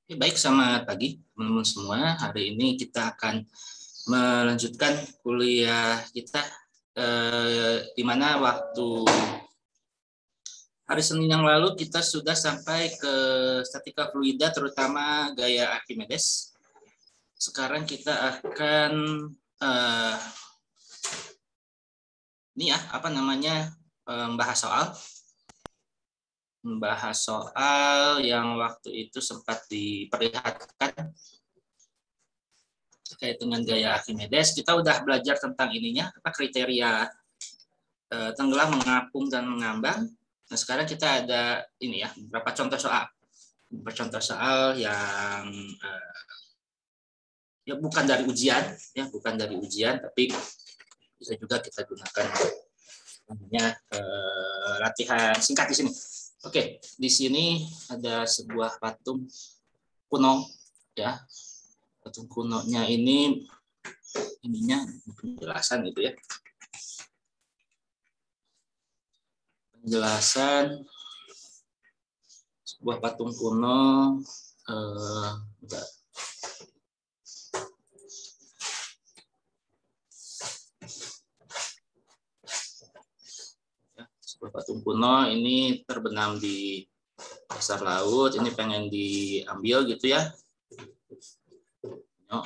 Baik, selamat pagi teman-teman semua. Hari ini kita akan melanjutkan kuliah kita di mana waktu hari Senin yang lalu kita sudah sampai ke statika fluida terutama gaya Archimedes. Sekarang kita akan membahas soal yang waktu itu sempat diperlihatkan terkait dengan gaya Archimedes. Kita udah belajar tentang ininya, apa kriteria tenggelam, mengapung, dan mengambang. Nah, sekarang kita ada ini ya, beberapa contoh soal yang ya bukan dari ujian, tapi bisa juga kita gunakan namanya latihan singkat di sini. Oke, di sini ada sebuah patung kuno, ya. Patung kunonya ininya penjelasan gitu ya. Penjelasan sebuah patung kuno. Sebuah patung kuno ini terbenam di dasar laut. Ini pengen diambil gitu ya.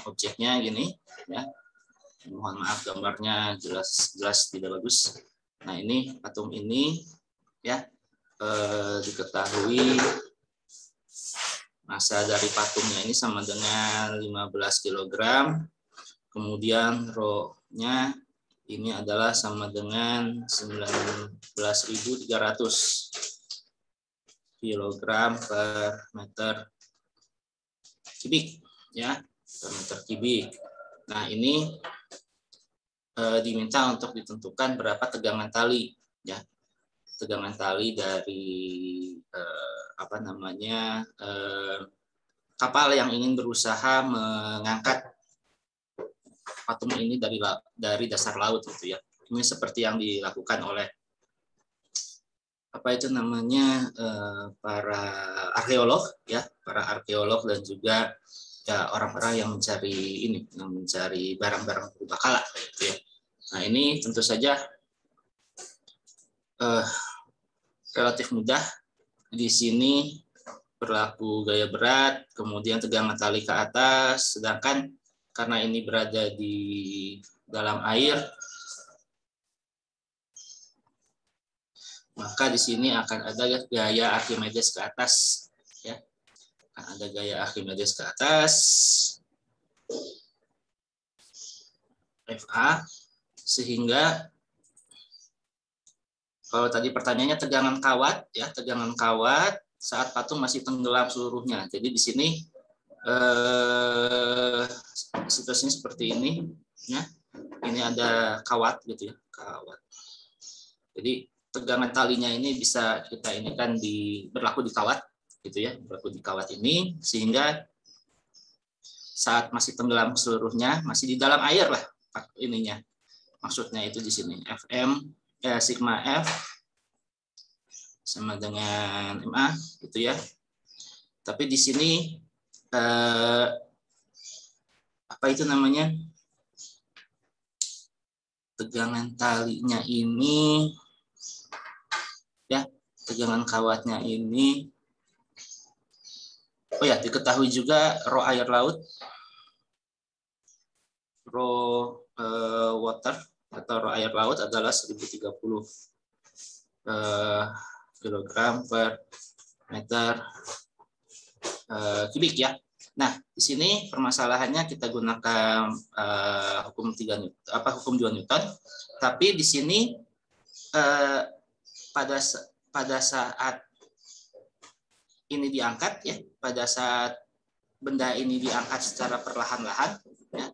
Objeknya gini ya. Mohon maaf gambarnya jelas tidak bagus. Nah, ini patung ini ya diketahui massa dari patungnya ini sama dengan 15 kg. Kemudian rho-nya ini adalah sama dengan 19.300 kg per meter kubik ya, per meter kubik. Nah, ini diminta untuk ditentukan berapa tegangan tali ya. Tegangan tali dari kapal yang ingin berusaha mengangkat patung ini dari dasar laut gitu ya. Ini seperti yang dilakukan oleh para arkeolog dan juga ya orang-orang yang mencari barang-barang purbakala gitu ya. Nah, ini tentu saja relatif mudah. Di sini berlaku gaya berat, kemudian tegangan tali ke atas, sedangkan karena ini berada di dalam air, maka di sini akan ada gaya Archimedes ke atas ya. Akan ada gaya Archimedes ke atas FA, sehingga kalau tadi pertanyaannya tegangan kawat ya, tegangan kawat saat patung masih tenggelam seluruhnya. Jadi di sini situasinya seperti ini ya. Ini ada kawat gitu ya, kawat. Jadi tegangan talinya ini bisa kita inikan berlaku di kawat gitu ya, berlaku di kawat ini, sehingga saat masih tenggelam seluruhnya, masih di dalam air lah ininya. Maksudnya itu di sini sigma F sama dengan MA gitu ya. Tapi di sini tegangan talinya ini ya, tegangan kawatnya ini diketahui juga rho air laut, rho water atau rho air laut adalah 1030 kg per meter kubik ya. Nah, di sini permasalahannya kita gunakan hukum 2 Newton, tapi di sini pada saat ini diangkat ya, pada saat benda ini diangkat secara perlahan-lahan ya,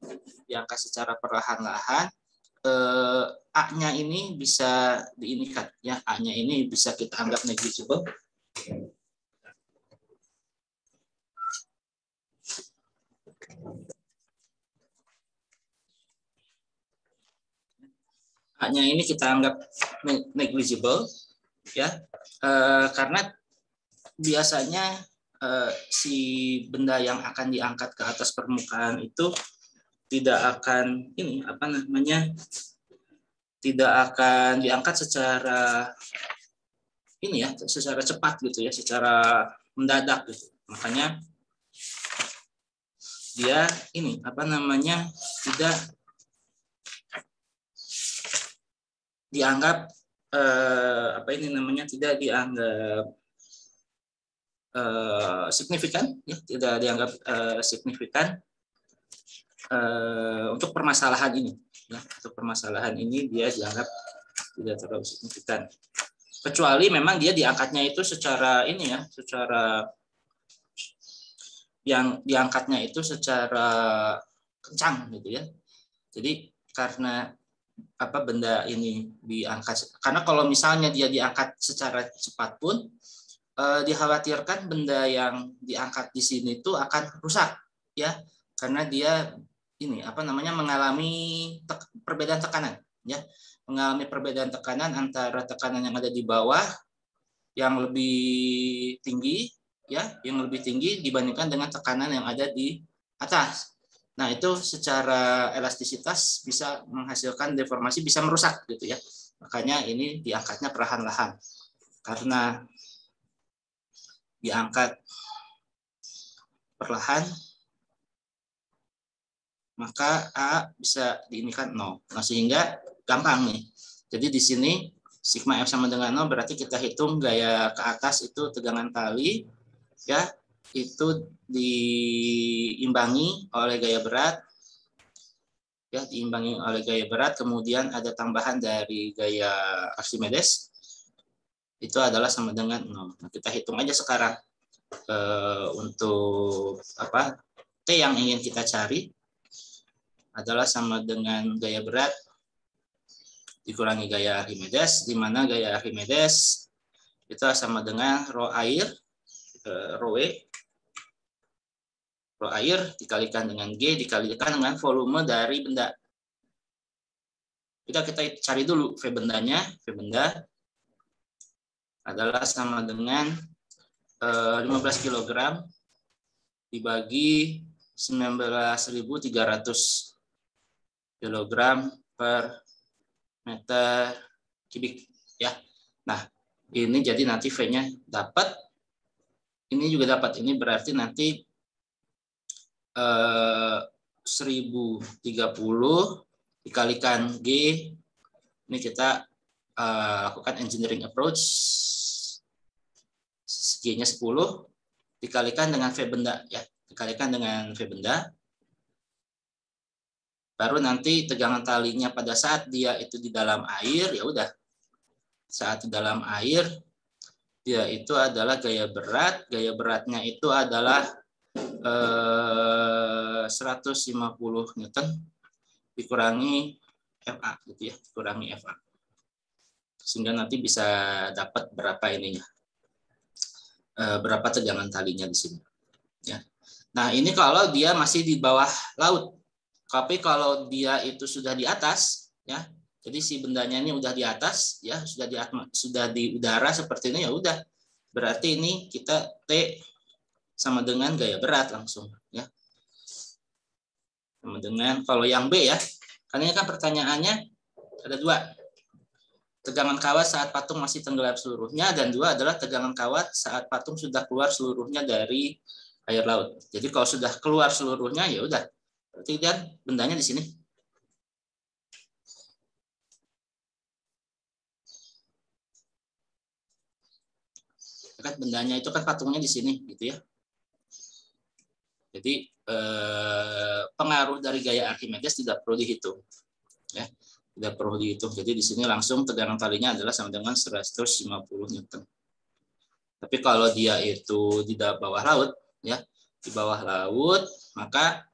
A-nya ini bisa diinikan ya, A-nya ini bisa kita anggap negligible. A-nya ini kita anggap negligible ya, karena biasanya si benda yang akan diangkat ke atas permukaan itu tidak akan tidak akan diangkat secara secara cepat gitu ya, secara mendadak gitu. Makanya dia tidak dianggap tidak dianggap signifikan ya, tidak dianggap signifikan untuk permasalahan ini ya. Untuk permasalahan ini dia dianggap tidak terlalu signifikan, kecuali memang dia diangkatnya itu secara yang diangkatnya itu secara kencang gitu ya. Jadi karena benda ini diangkat, karena kalau misalnya dia diangkat secara cepat pun dikhawatirkan benda yang diangkat di sini itu akan rusak ya, karena dia mengalami perbedaan tekanan ya, mengalami perbedaan tekanan antara tekanan yang ada di bawah yang lebih tinggi ya, yang lebih tinggi dibandingkan dengan tekanan yang ada di atas. Nah, itu secara elastisitas bisa menghasilkan deformasi, bisa merusak gitu ya. Makanya ini diangkatnya perlahan-lahan. Karena diangkat perlahan, maka A bisa diinikan 0. Nah, sehingga gampang nih. Jadi di sini sigma F sama dengan 0 berarti kita hitung gaya ke atas itu tegangan tali ya, itu diimbangi oleh gaya berat ya, diimbangi oleh gaya berat, kemudian ada tambahan dari gaya Archimedes itu adalah sama dengan 0. Nah, kita hitung aja sekarang untuk T yang ingin kita cari adalah sama dengan gaya berat dikurangi gaya Archimedes, di mana gaya Archimedes itu sama dengan rho air rho air dikalikan dengan G dikalikan dengan volume dari benda. Kita cari dulu V bendanya. V benda adalah sama dengan 15 kg dibagi 19.300 kg per meter kubik ya. Nah, ini jadi nanti V-nya dapat, ini juga dapat, ini berarti nanti 1030 dikalikan G, ini kita lakukan engineering approach, G-nya 10 dikalikan dengan V benda ya, dikalikan dengan V benda, baru nanti tegangan talinya pada saat dia itu di dalam air, ya udah, saat di dalam air dia itu adalah gaya beratnya itu adalah 150 Newton dikurangi FA gitu ya, dikurangi FA. Sehingga nanti bisa dapat berapa ininya. Berapa tegangan talinya di sini ya. Nah, ini kalau dia masih di bawah laut. Tapi kalau dia itu sudah di atas ya. Jadi si bendanya ini udah di atas ya, sudah di udara seperti ini, ya udah. Berarti ini kita T sama dengan gaya berat langsung ya. Sama dengan kalau yang B ya. Karena ini kan pertanyaannya ada 2. Tegangan kawat saat patung masih tenggelam seluruhnya, dan 2 adalah tegangan kawat saat patung sudah keluar seluruhnya dari air laut. Jadi kalau sudah keluar seluruhnya ya udah. Berarti dan bendanya di sini. Kan bendanya itu kan patungnya di sini gitu ya. Jadi pengaruh dari gaya Archimedes tidak perlu dihitung. Ya, tidak perlu dihitung. Jadi di sini langsung tegangan talinya adalah sama dengan 150 Newton. Tapi kalau dia itu di bawah laut, ya, di bawah laut, maka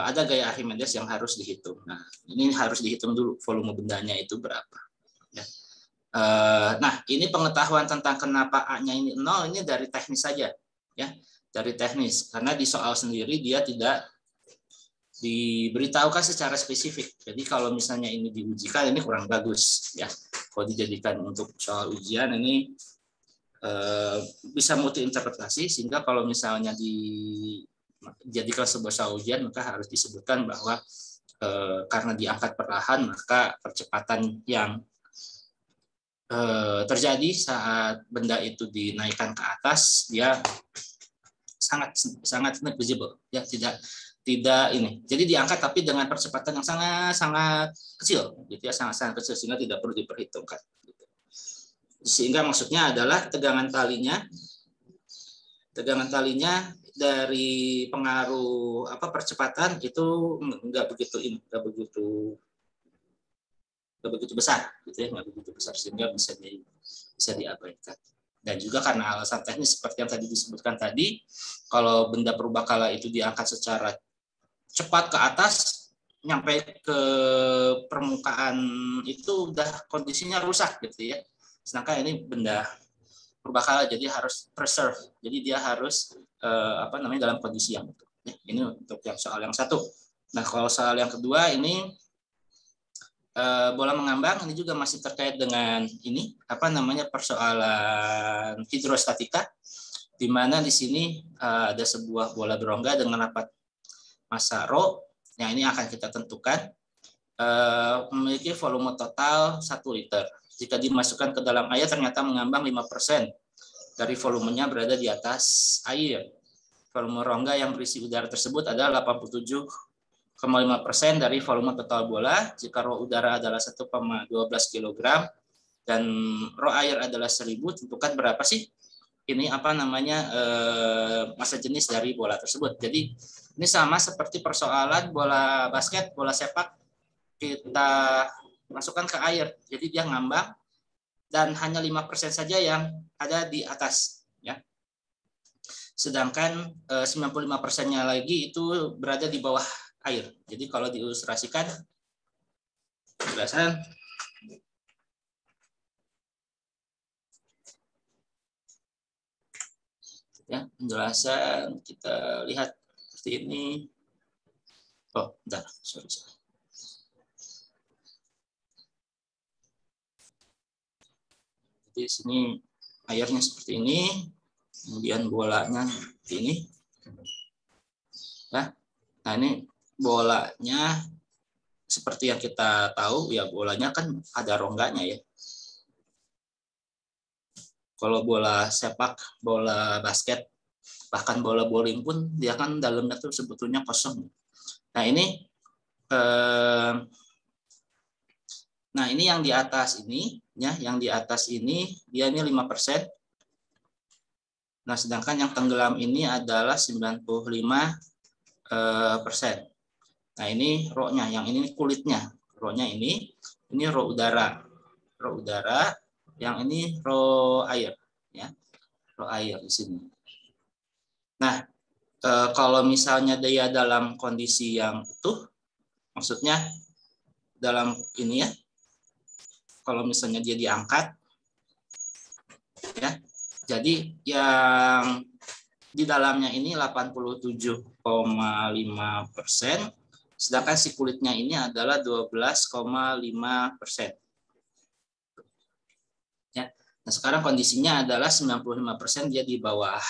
ada gaya Archimedes yang harus dihitung. Nah, ini harus dihitung dulu volume bendanya itu berapa. Ya. Nah, ini pengetahuan tentang kenapa A-nya ini 0 ini dari teknis saja, ya, dari teknis. Karena di soal sendiri dia tidak diberitahukan secara spesifik. Jadi kalau misalnya ini diujikan ini kurang bagus, ya. Kalau dijadikan untuk soal ujian ini bisa multi interpretasi, sehingga kalau misalnya dijadikan sebuah soal ujian maka harus disebutkan bahwa karena diangkat perlahan maka percepatan yang terjadi saat benda itu dinaikkan ke atas dia sangat negligible, ya, tidak ini. Jadi diangkat tapi dengan percepatan yang sangat kecil, gitu ya, sangat kecil, sehingga tidak perlu diperhitungkan. Sehingga maksudnya adalah tegangan talinya dari pengaruh percepatan itu nggak begitu besar, gitu ya, nggak begitu besar, sehingga bisa diabaikan. Dan juga karena alasan teknis seperti yang tadi disebutkan tadi, kalau benda purbakala itu diangkat secara cepat ke atas, nyampe ke permukaan itu udah kondisinya rusak, gitu ya. Sedangkan ini benda purbakala jadi harus preserve, jadi dia harus dalam kondisi yang utuh. Ini untuk yang soal yang satu. Nah, kalau soal yang kedua ini bola mengambang, ini juga masih terkait dengan ini persoalan hidrostatika, di mana di sini ada sebuah bola berongga dengan rapat massa ρ. Yang ini akan kita tentukan memiliki volume total 1 liter. Jika dimasukkan ke dalam air ternyata mengambang 5% dari volumenya berada di atas air. Volume rongga yang berisi udara tersebut adalah 87,5% dari volume total bola. Jika rho udara adalah 1,12 kg dan rho air adalah 1000, tentukan berapa sih ini massa jenis dari bola tersebut. Jadi ini sama seperti persoalan bola basket, bola sepak, kita masukkan ke air, jadi dia ngambang dan hanya 5% saja yang ada di atas, ya. Sedangkan 95%-nya lagi itu berada di bawah air. Jadi kalau diilustrasikan penjelasan ya, penjelasan kita lihat seperti ini. Oh, bentar, sorry. Jadi sini airnya seperti ini, kemudian bolanya seperti ini. Nah, ini bolanya seperti yang kita tahu, ya, bolanya kan ada rongganya, ya. Kalau bola sepak, bola basket, bahkan bola bowling pun dia kan dalamnya tuh sebetulnya kosong. Nah, ini yang di atas ini, ya, yang di atas ini dia ini 5%. Nah, sedangkan yang tenggelam ini adalah 95%. Nah, ini rho-nya, yang ini kulitnya. Rho-nya ini rho udara. Rho udara, yang ini rho air, ya. Rho air di sini. Nah, kalau misalnya dia dalam kondisi yang utuh, maksudnya dalam ini, ya, kalau misalnya dia diangkat, ya, jadi yang di dalamnya ini 87,5%, sedangkan si kulitnya ini adalah 12,5%. Ya. Nah, sekarang kondisinya adalah 95% dia di bawah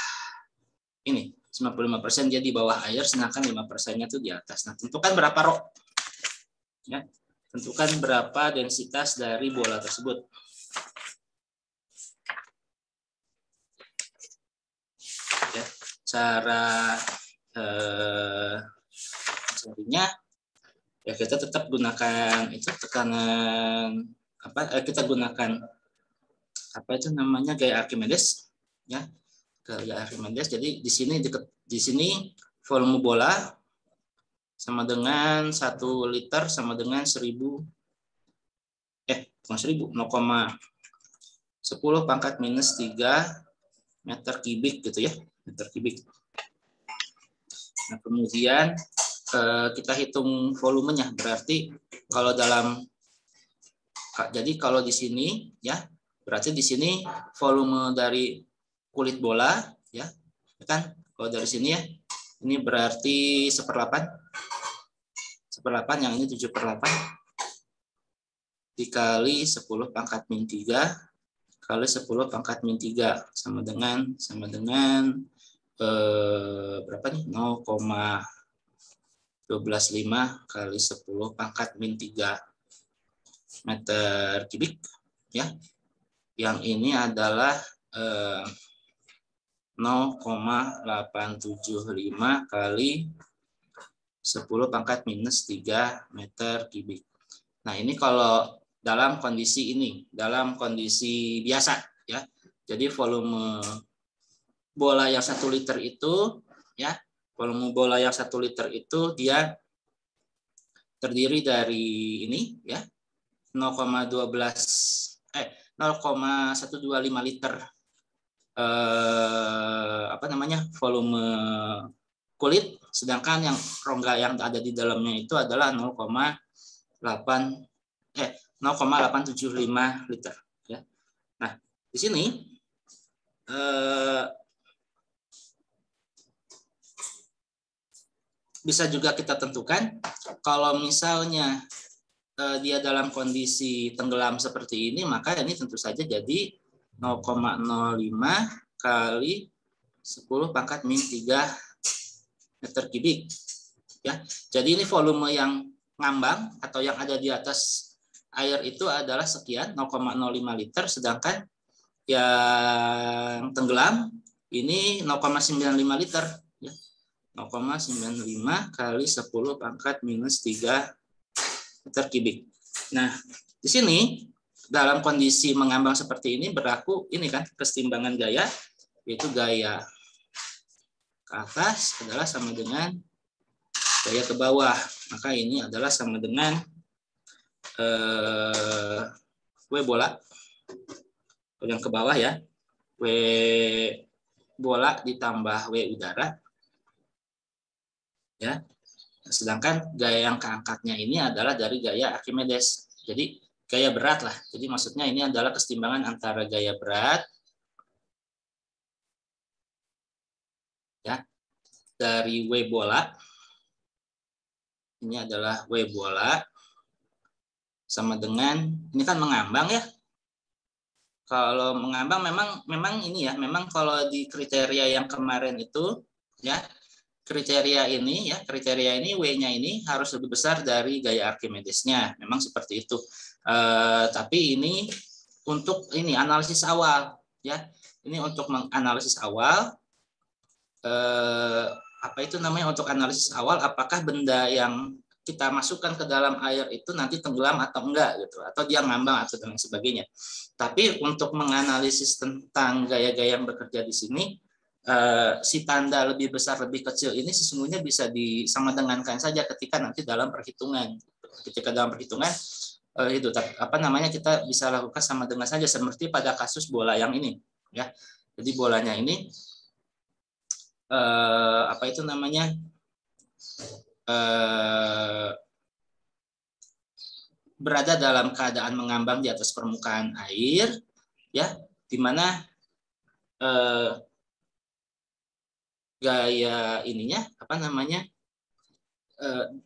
ini. 95% dia di bawah air, sedangkan 5%-nya itu di atas. Nah, tentukan berapa rho. Ya. Tentukan berapa densitas dari bola tersebut. Ya. Cara carinya, ya, kita tetap gunakan itu tekanan kita gunakan gaya Archimedes, ya, gaya Archimedes. Jadi di sini volume bola sama dengan 1 liter sama dengan 0,10 × 10⁻³ meter kubik, gitu ya, meter kubik. Nah, kemudian kita hitung volumenya, berarti kalau di sini, ya, berarti di sini volume dari kulit bola, ya, kan, kalau dari sini, ya, ini berarti 1/8, yang ini 7/8 dikali 10⁻³ kali 10 pangkat min 3 sama dengan berapa nih? 0,125 kali 10 pangkat min 3 meter kubik ya. Yang ini adalah 0,875 kali 10 pangkat minus 3 meter kubik. Nah, ini kalau dalam kondisi biasa ya. Jadi volume bola yang 1 liter itu ya, volume bola yang 1 liter itu dia terdiri dari ini ya, 0,125 liter volume kulit, sedangkan yang rongga yang ada di dalamnya itu adalah 0,875 liter ya. Nah, di sini bisa juga kita tentukan kalau misalnya dia dalam kondisi tenggelam seperti ini, maka ini tentu saja jadi 0,05 kali 10 pangkat min 3 meter kubik ya. Jadi ini volume yang ngambang atau yang ada di atas air itu adalah sekian 0,05 liter, sedangkan yang tenggelam ini 0,95 liter ya. 0,95 kali 10 pangkat minus 3 meter kubik. Nah, di sini dalam kondisi mengambang seperti ini berlaku ini kan kesetimbangan gaya, yaitu gaya ke atas adalah sama dengan gaya ke bawah. Maka ini adalah sama dengan W bola yang ke bawah ya, W bola ditambah W udara ya. Sedangkan gaya yang keangkatnya ini adalah dari gaya Archimedes. Jadi gaya berat lah. Jadi maksudnya ini adalah kesetimbangan antara gaya berat ya dari W bola. Ini adalah W bola sama dengan ini kan mengambang ya. Kalau mengambang memang ini ya, memang kalau di kriteria yang kemarin itu ya, kriteria ini W-nya ini harus lebih besar dari gaya Archimedesnya. Memang seperti itu. Tapi ini untuk ini analisis awal ya. Ini untuk menganalisis awal untuk analisis awal apakah benda yang kita masukkan ke dalam air itu nanti tenggelam atau enggak gitu, atau dia ngambang atau dan sebagainya. Tapi untuk menganalisis tentang gaya-gaya yang bekerja di sini, si tanda lebih besar lebih kecil ini sesungguhnya bisa disamadengankan saja ketika nanti dalam perhitungan. Ketika dalam perhitungan kita bisa lakukan sama dengan saja seperti pada kasus bola yang ini ya. Jadi bolanya ini berada dalam keadaan mengambang di atas permukaan air ya, di mana gaya ininya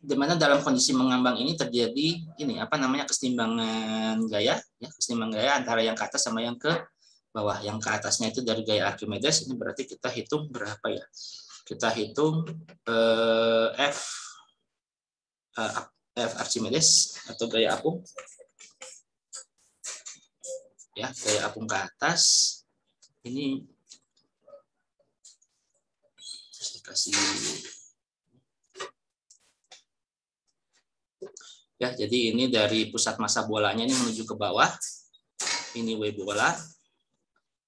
di mana dalam kondisi mengambang ini terjadi kesetimbangan gaya ya, kesetimbangan gaya antara yang ke atas sama yang ke bawah. Yang ke atasnya itu dari gaya Archimedes, ini berarti kita hitung berapa ya? Kita hitung F Archimedes atau gaya apung ya, gaya apung ke atas ini kasih ya. Jadi ini dari pusat massa bolanya ini menuju ke bawah, ini W bola.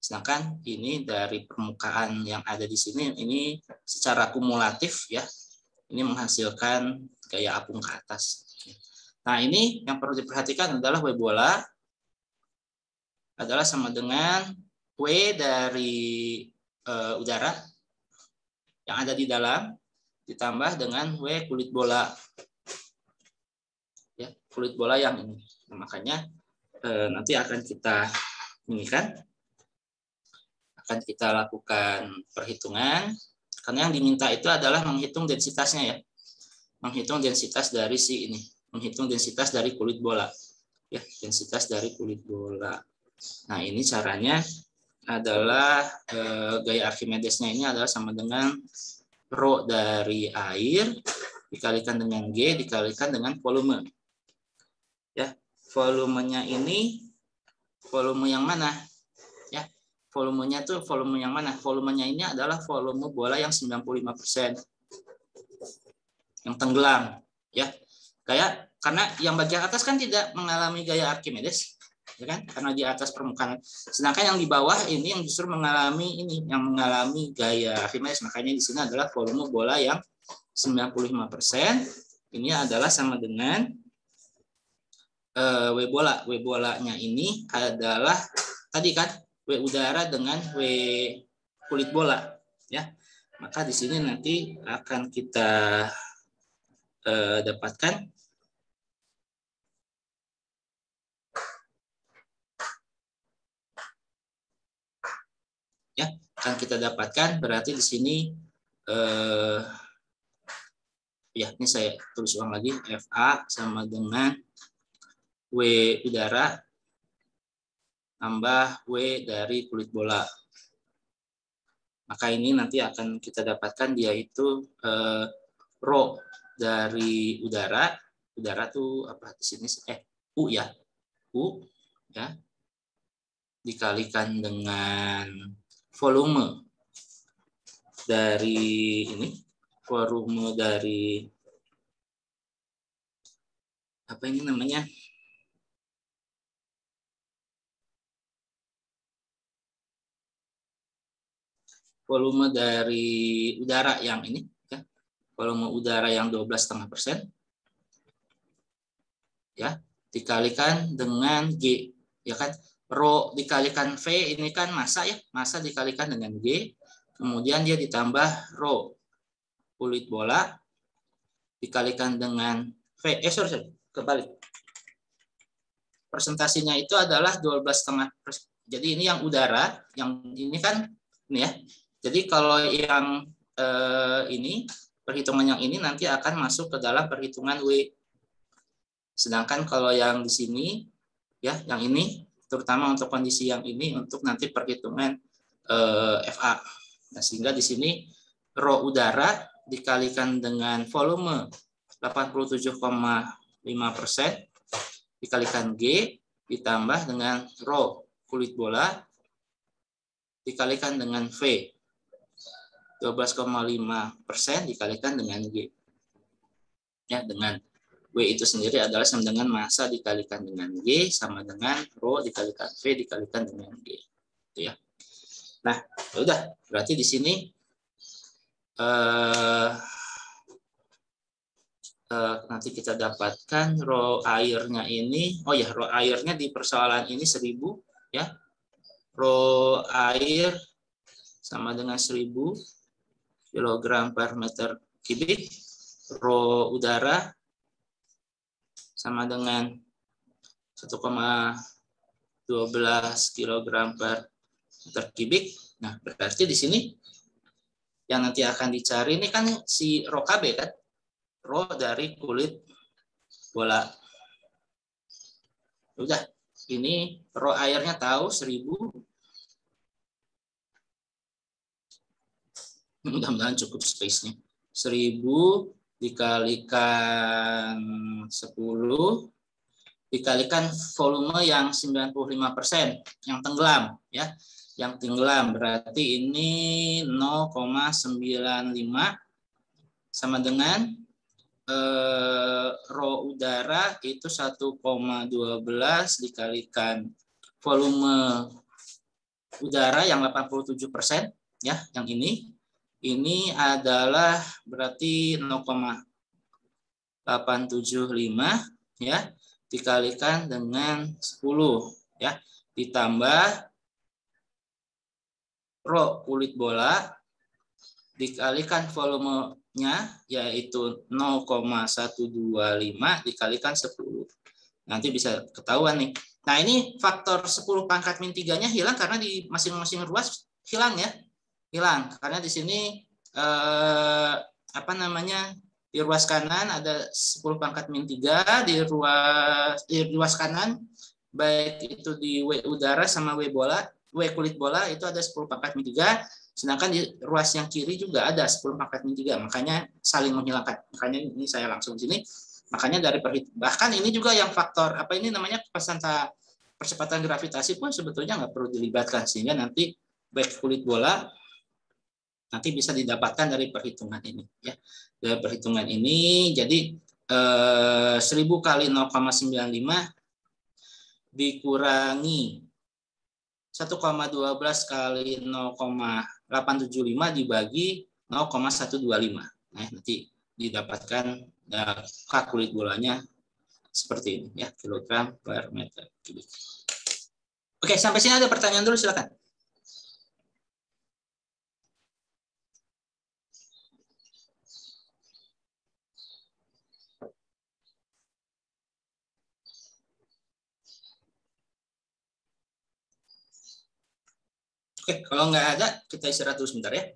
Sedangkan ini dari permukaan yang ada di sini, ini secara kumulatif ya, ini menghasilkan gaya apung ke atas. Nah, ini yang perlu diperhatikan adalah W bola adalah sama dengan W dari udara yang ada di dalam ditambah dengan W kulit bola. Ya, kulit bola yang ini. Nah, makanya nanti akan kita lakukan perhitungan, karena yang diminta itu adalah menghitung densitasnya ya. Menghitung densitas dari menghitung densitas dari kulit bola. Ya, densitas dari kulit bola. Nah, ini caranya adalah gaya Archimedesnya ini adalah sama dengan rho dari air dikalikan dengan G dikalikan dengan volume. Ya, volumenya ini volume yang mana? Ya, volumenya tuh volume yang mana? Volumenya ini adalah volume bola yang 95%. Yang tenggelam, ya. Karena yang bagian atas kan tidak mengalami gaya Archimedes, ya kan? Karena di atas permukaan. Sedangkan yang di bawah ini yang justru mengalami gaya Archimedes. Makanya di sini adalah volume bola yang 95%. Ini adalah sama dengan W bola. W bolanya ini adalah tadi kan W udara dengan W kulit bola, ya. Maka di sini nanti akan kita dapatkan ya, akan kita dapatkan berarti di sini ya, ini saya tulis ulang lagi, FA sama dengan W udara tambah W dari kulit bola. Maka ini nanti akan kita dapatkan dia itu rho dari udara tuh apa di sini U ya. U ya dikalikan dengan volume dari apa ini namanya? Volume dari udara yang ini, ya. Volume udara yang 12,5%, ya, dikalikan dengan G, ya kan? Rho dikalikan V ini kan massa ya, massa dikalikan dengan G, kemudian dia ditambah rho kulit bola dikalikan dengan V. Kebalik. Persentasinya itu adalah 12,5%. Jadi ini yang udara, yang ini kan ini ya. Jadi kalau yang ini perhitungan yang ini nanti akan masuk ke dalam perhitungan W. Sedangkan kalau yang di sini ya, yang ini terutama untuk kondisi yang ini untuk nanti perhitungan FA. Nah, sehingga di sini rho udara dikalikan dengan volume 87,5% dikalikan G ditambah dengan rho kulit bola dikalikan dengan V 12,5% dikalikan dengan G. Ya, dengan W itu sendiri adalah sama dengan massa dikalikan dengan G sama dengan rho dikalikan V dikalikan dengan G. Itu ya. Nah, udah berarti di sini nanti kita dapatkan rho airnya ini. Oh ya, rho airnya di persoalan ini 1000 ya. Rho air sama dengan 1000 kg per meter kubik. Rho udara sama dengan 1,12 kg per meter kubik. Nah, berarti di sini yang nanti akan dicari ini kan si rho KB kan? Rho dari kulit bola. Udah, ini rho airnya tahu 1000. Mudah-mudahan cukup space-nya. 1000 dikalikan 10 dikalikan volume yang 95% yang tenggelam ya. Yang tenggelam berarti ini 0,95 sama dengan rho udara itu 1,12 dikalikan volume udara yang 87% ya, yang ini adalah berarti 0,875 ya dikalikan dengan 10 ya ditambah rho kulit bola dikalikan volumenya yaitu 0,125 dikalikan 10. Nanti bisa ketahuan nih. Nah, ini faktor 10 pangkat min 3-nya hilang karena di masing-masing ruas hilang ya. Hilang karena di sini di ruas kanan ada 10 pangkat min 3, di ruas kanan baik itu di W udara sama W kulit bola itu ada 10 pangkat min 3, sedangkan di ruas yang kiri juga ada 10 pangkat min 3, makanya saling menghilangkan. Makanya ini saya langsung sini. Makanya dari bahkan ini juga yang faktor apa ini namanya percepatan gravitasi pun sebetulnya nggak perlu dilibatkan, sehingga nanti baik kulit bola nanti bisa didapatkan dari perhitungan ini ya. Dari perhitungan ini jadi 1000 kali 0,95 dikurangi 1,12 kali 0,875 dibagi 0,125. Nah, nanti didapatkan K kulit bolanya seperti ini ya, kilogram per meter kubik. Oke, sampai sini ada pertanyaan dulu, silakan. Oke, kalau nggak ada, kita istirahat dulu sebentar ya.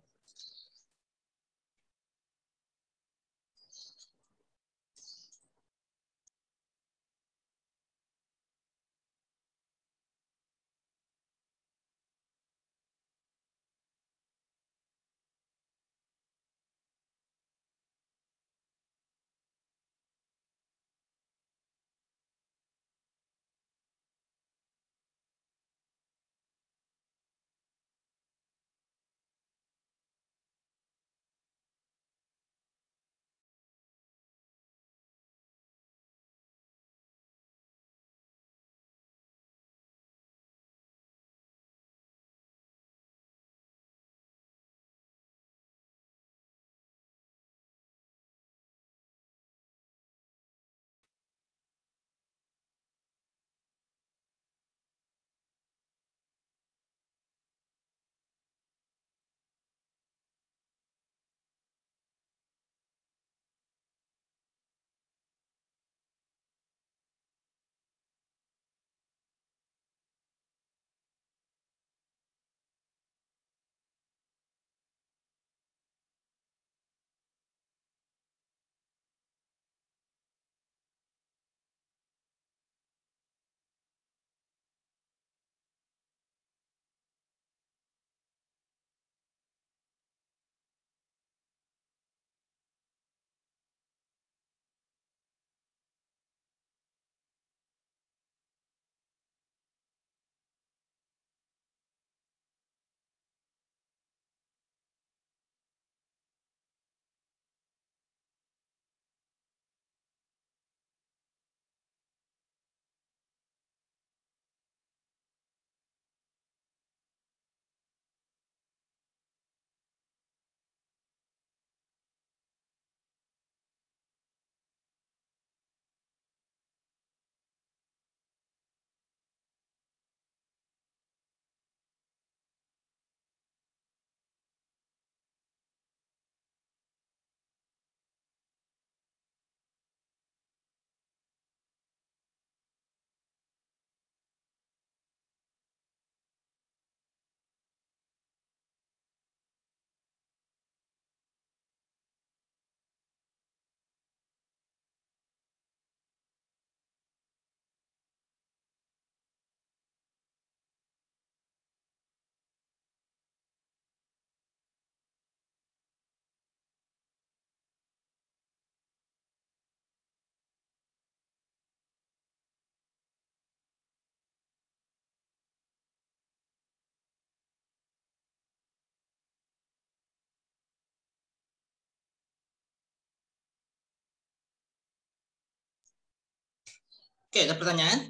Oke, ada pertanyaan?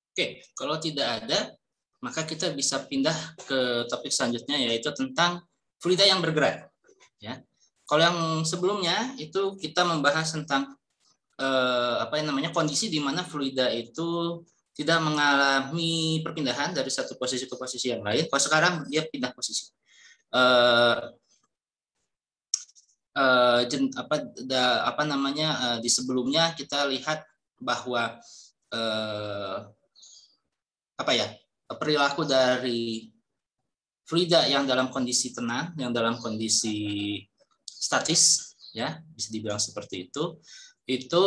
Oke, kalau tidak ada, maka kita bisa pindah ke topik selanjutnya, yaitu tentang fluida yang bergerak. Ya, kalau yang sebelumnya itu kita membahas tentang apa yang namanya kondisi di mana fluida itu tidak mengalami perpindahan dari satu posisi ke posisi yang lain. Kalau sekarang dia pindah posisi. Apa namanya di sebelumnya kita lihat bahwa perilaku dari fluida yang dalam kondisi tenang, yang dalam kondisi statis, ya bisa dibilang seperti itu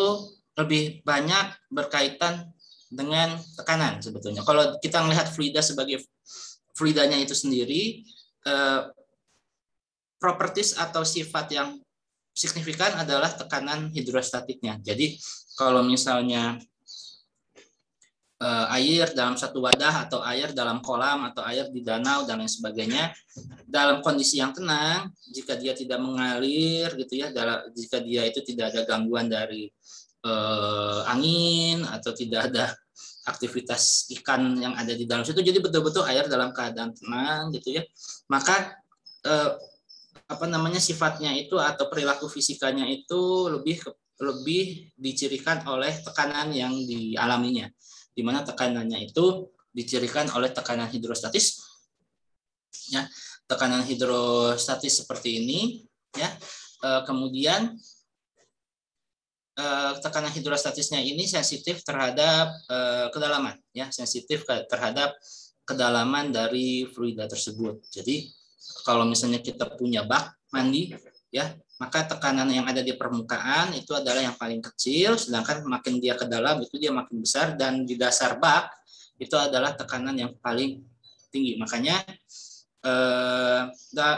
lebih banyak berkaitan dengan tekanan sebetulnya. Kalau kita melihat fluida sebagai fluidanya itu sendiri, properties atau sifat yang signifikan adalah tekanan hidrostatiknya. Jadi kalau misalnya air dalam satu wadah atau air dalam kolam atau air di danau dan lain sebagainya, dalam kondisi yang tenang, jika dia tidak mengalir gitu ya, jika dia itu tidak ada gangguan dari angin atau tidak ada aktivitas ikan yang ada di dalam situ, jadi betul-betul air dalam keadaan tenang gitu ya, maka sifatnya itu atau perilaku fisikanya itu lebih dicirikan oleh tekanan yang dialaminya, di mana tekanannya itu dicirikan oleh tekanan hidrostatis, ya, tekanan hidrostatis seperti ini, ya, kemudian tekanan hidrostatisnya ini sensitif terhadap kedalaman, ya, sensitif terhadap kedalaman dari fluida tersebut. Jadi kalau misalnya kita punya bak mandi, ya, maka tekanan yang ada di permukaan itu adalah yang paling kecil, sedangkan makin dia ke dalam itu dia makin besar, dan di dasar bak itu adalah tekanan yang paling tinggi. Makanya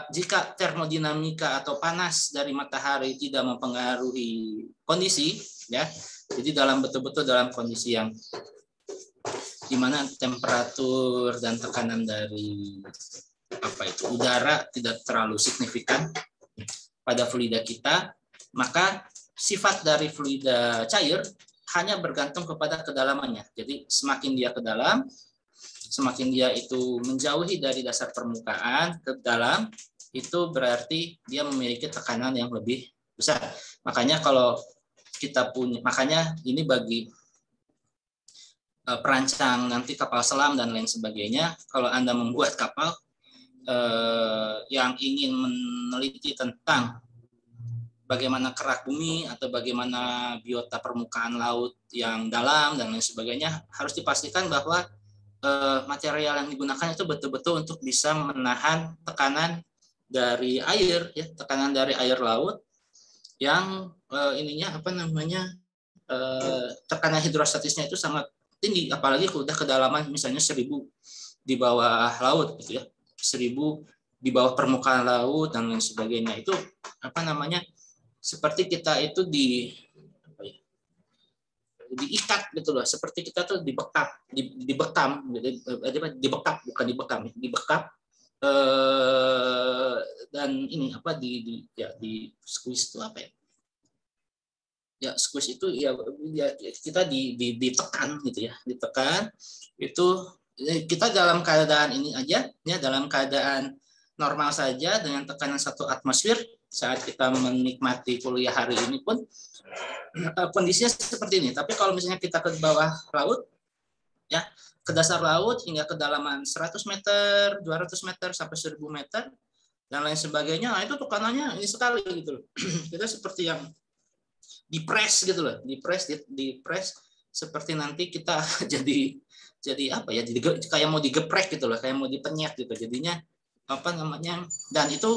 jika termodinamika atau panas dari matahari tidak mempengaruhi kondisi, ya, jadi betul-betul dalam kondisi yang di mana temperatur dan tekanan dari udara tidak terlalu signifikan pada fluida kita, maka sifat dari fluida cair hanya bergantung kepada kedalamannya. Jadi semakin dia ke dalam, semakin dia itu menjauhi dari dasar permukaan ke dalam, itu berarti dia memiliki tekanan yang lebih besar. Makanya kalau kita makanya ini bagi perancang nanti kapal selam dan lain sebagainya, kalau Anda membuat kapal yang ingin meneliti tentang bagaimana kerak bumi atau bagaimana biota permukaan laut yang dalam dan lain sebagainya, harus dipastikan bahwa material yang digunakan itu betul-betul untuk bisa menahan tekanan dari air, ya, tekanan dari air laut yang tekanan hidrostatisnya itu sangat tinggi, apalagi udah kedalaman misalnya 1000 di bawah laut gitu ya, 1000 di bawah permukaan laut dan lain sebagainya. Itu seperti kita itu diikat gitu loh, seperti kita tuh dibekap dan ini di squeeze itu squeeze itu kita ditekan gitu ya, ditekan itu. Kita dalam keadaan ini aja, ya, dalam keadaan normal saja dengan tekanan 1 atmosfer saat kita menikmati kuliah hari ini pun kondisinya seperti ini. Tapi kalau misalnya kita ke bawah laut, ya, ke dasar laut hingga kedalaman 100 meter, 200 meter sampai 1000 meter dan lain sebagainya, nah itu tekanannya ini sekali gitu loh. Kita seperti yang dipres gitu loh, dipres seperti nanti kita jadi kayak mau digeprek gitu loh, kayak mau dipenyet gitu. Jadinya dan itu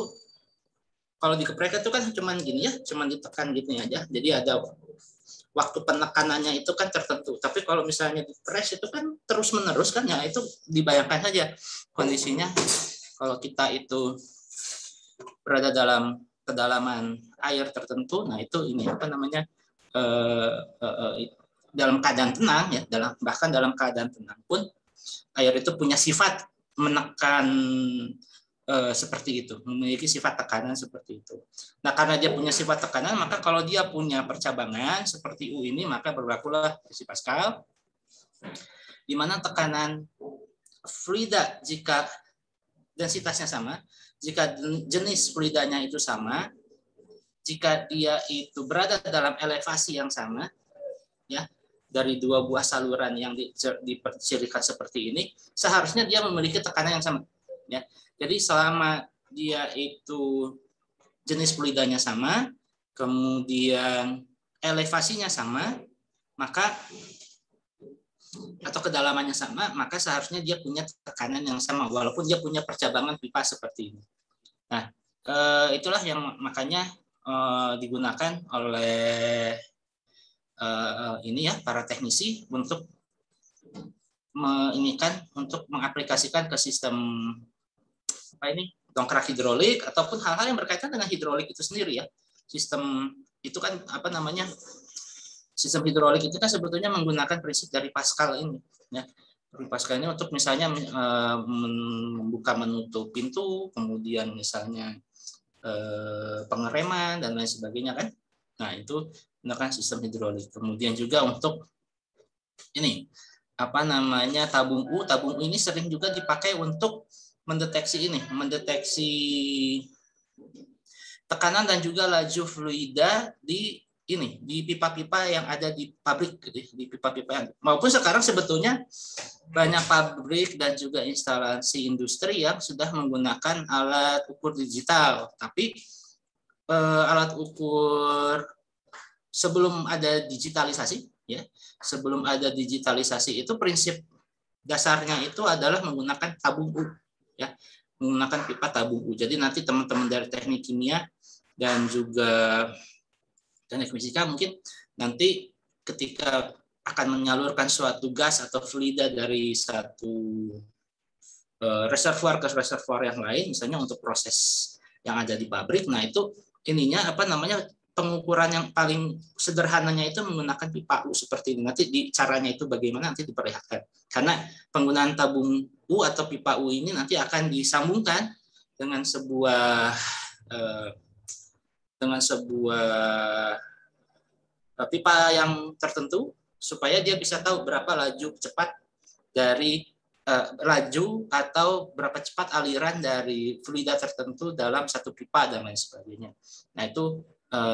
kalau digeprek itu kan cuman gini ya, cuman ditekan gitu aja. Jadi ada waktu penekanannya itu kan tertentu. Tapi kalau misalnya dipres itu kan terus menerus kan, ya, itu dibayangkan saja kondisinya kalau kita itu berada dalam kedalaman air tertentu. Nah itu dalam keadaan tenang, ya, bahkan dalam keadaan tenang pun air itu punya sifat menekan seperti itu, memiliki sifat tekanan seperti itu. Nah, karena dia punya sifat tekanan, maka kalau dia punya percabangan seperti U ini, maka berlakulah prinsip Pascal, di mana tekanan fluida jika densitasnya sama, jika jenis fluidanya itu sama, jika dia itu berada dalam elevasi yang sama, ya, dari 2 buah saluran yang dicirikan seperti ini, seharusnya dia memiliki tekanan yang sama, ya. Jadi selama dia itu jenis fluidanya sama, kemudian elevasinya sama, maka atau kedalamannya sama, maka seharusnya dia punya tekanan yang sama walaupun dia punya percabangan pipa seperti ini. Nah, itulah yang makanya digunakan oleh ini ya para teknisi untuk untuk mengaplikasikan ke sistem dongkrak hidrolik ataupun hal-hal yang berkaitan dengan hidrolik itu sendiri ya. Sistem itu kan sistem hidrolik itu kan sebetulnya menggunakan prinsip dari Pascal ini ya. Pascal ini untuk misalnya membuka menutup pintu, kemudian misalnya pengereman dan lain sebagainya kan. Nah, itu menggunakan sistem hidrolik. Kemudian juga untuk ini tabung U. Tabung U ini sering juga dipakai untuk mendeteksi tekanan dan juga laju fluida di pipa-pipa yang ada di pabrik gitu, di pipa-pipa yang maupun sekarang sebetulnya banyak pabrik dan juga instalasi industri yang sudah menggunakan alat ukur digital. Tapi alat ukur sebelum ada digitalisasi ya, sebelum ada digitalisasi itu prinsip dasarnya itu adalah menggunakan tabung U ya, menggunakan pipa tabung U. Jadi nanti teman-teman dari teknik kimia dan juga teknik fisika mungkin nanti ketika akan menyalurkan suatu gas atau fluida dari satu reservoir ke reservoir yang lain, misalnya untuk proses yang ada di pabrik, nah itu pengukuran yang paling sederhananya itu menggunakan pipa U seperti ini. Nanti caranya itu bagaimana nanti diperlihatkan. Karena penggunaan tabung U atau pipa U ini nanti akan disambungkan dengan sebuah pipa yang tertentu supaya dia bisa tahu berapa laju cepat dari laju atau berapa cepat aliran dari fluida tertentu dalam satu pipa dan lain sebagainya. Nah, itu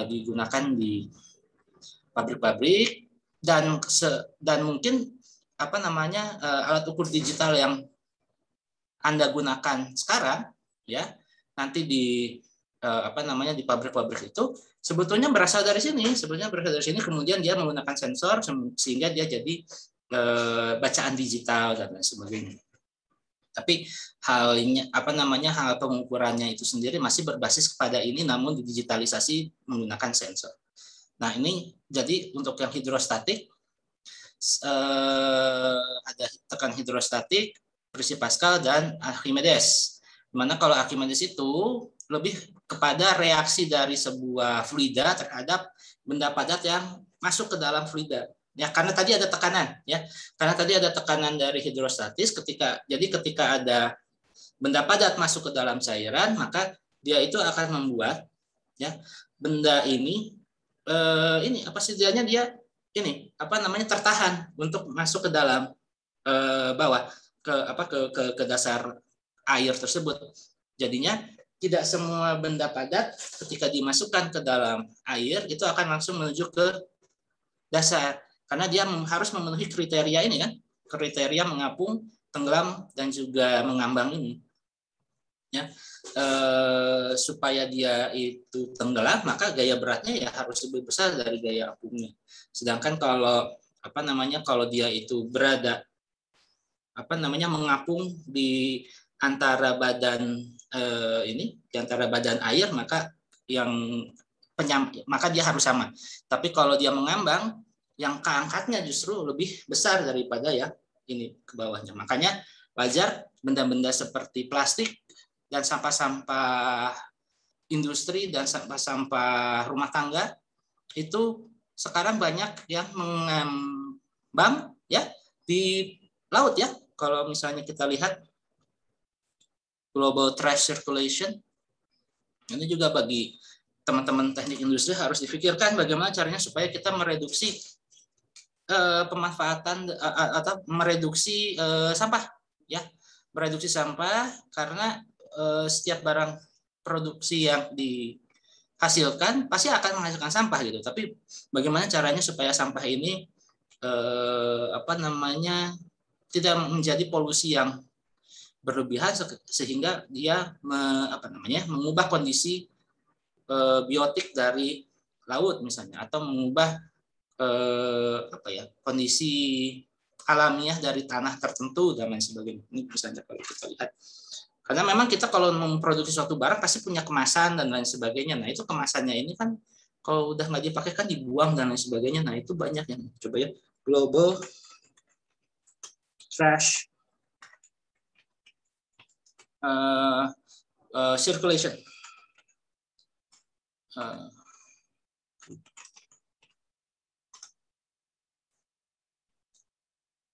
digunakan di pabrik-pabrik dan mungkin alat ukur digital yang Anda gunakan sekarang ya nanti di di pabrik-pabrik itu sebetulnya berasal dari sini, kemudian dia menggunakan sensor sehingga dia jadi bacaan digital dan lain sebagainya. Tapi hal pengukurannya itu sendiri masih berbasis kepada ini, namun didigitalisasi menggunakan sensor. Nah, ini jadi untuk yang hidrostatik ada tekan hidrostatik, prinsip Pascal dan Archimedes. Dimana kalau Archimedes itu lebih kepada reaksi dari sebuah fluida terhadap benda padat yang masuk ke dalam fluida. Ya, karena tadi ada tekanan ya. Karena tadi ada tekanan dari hidrostatis ketika ada benda padat masuk ke dalam cairan, maka dia itu akan membuat ya benda ini setidaknya dia tertahan untuk masuk ke dalam bawah ke dasar air tersebut. Jadinya tidak semua benda padat ketika dimasukkan ke dalam air itu akan langsung menuju ke dasar. Karena dia harus memenuhi kriteria ini kan, kriteria mengapung, tenggelam dan juga mengambang ini. Ya, supaya dia itu tenggelam maka gaya beratnya ya harus lebih besar dari gaya apungnya. Sedangkan kalau kalau dia itu berada mengapung di antara badan di antara badan air maka dia harus sama. Tapi kalau dia mengambang yang keangkatnya justru lebih besar daripada yang ini ke bawahnya. Makanya wajar benda-benda seperti plastik dan sampah-sampah industri dan sampah-sampah rumah tangga itu sekarang banyak yang mengambang ya di laut ya. Kalau misalnya kita lihat global trash circulation, ini juga bagi teman-teman teknik industri harus difikirkan bagaimana caranya supaya kita mereduksi pemanfaatan atau mereduksi sampah ya, mereduksi sampah karena setiap barang produksi yang dihasilkan pasti akan menghasilkan sampah gitu. Tapi bagaimana caranya supaya sampah ini tidak menjadi polusi yang berlebihan sehingga dia mengubah kondisi biotik dari laut misalnya atau mengubah kondisi alamiah dari tanah tertentu dan lain sebagainya. Ini misalnya kalau kita lihat, karena memang kita kalau memproduksi suatu barang pasti punya kemasan dan lain sebagainya. Nah itu kemasannya ini kan Kalau udah nggak dipakai kan dibuang dan lain sebagainya. Nah itu banyak yang coba ya, global trash circulation.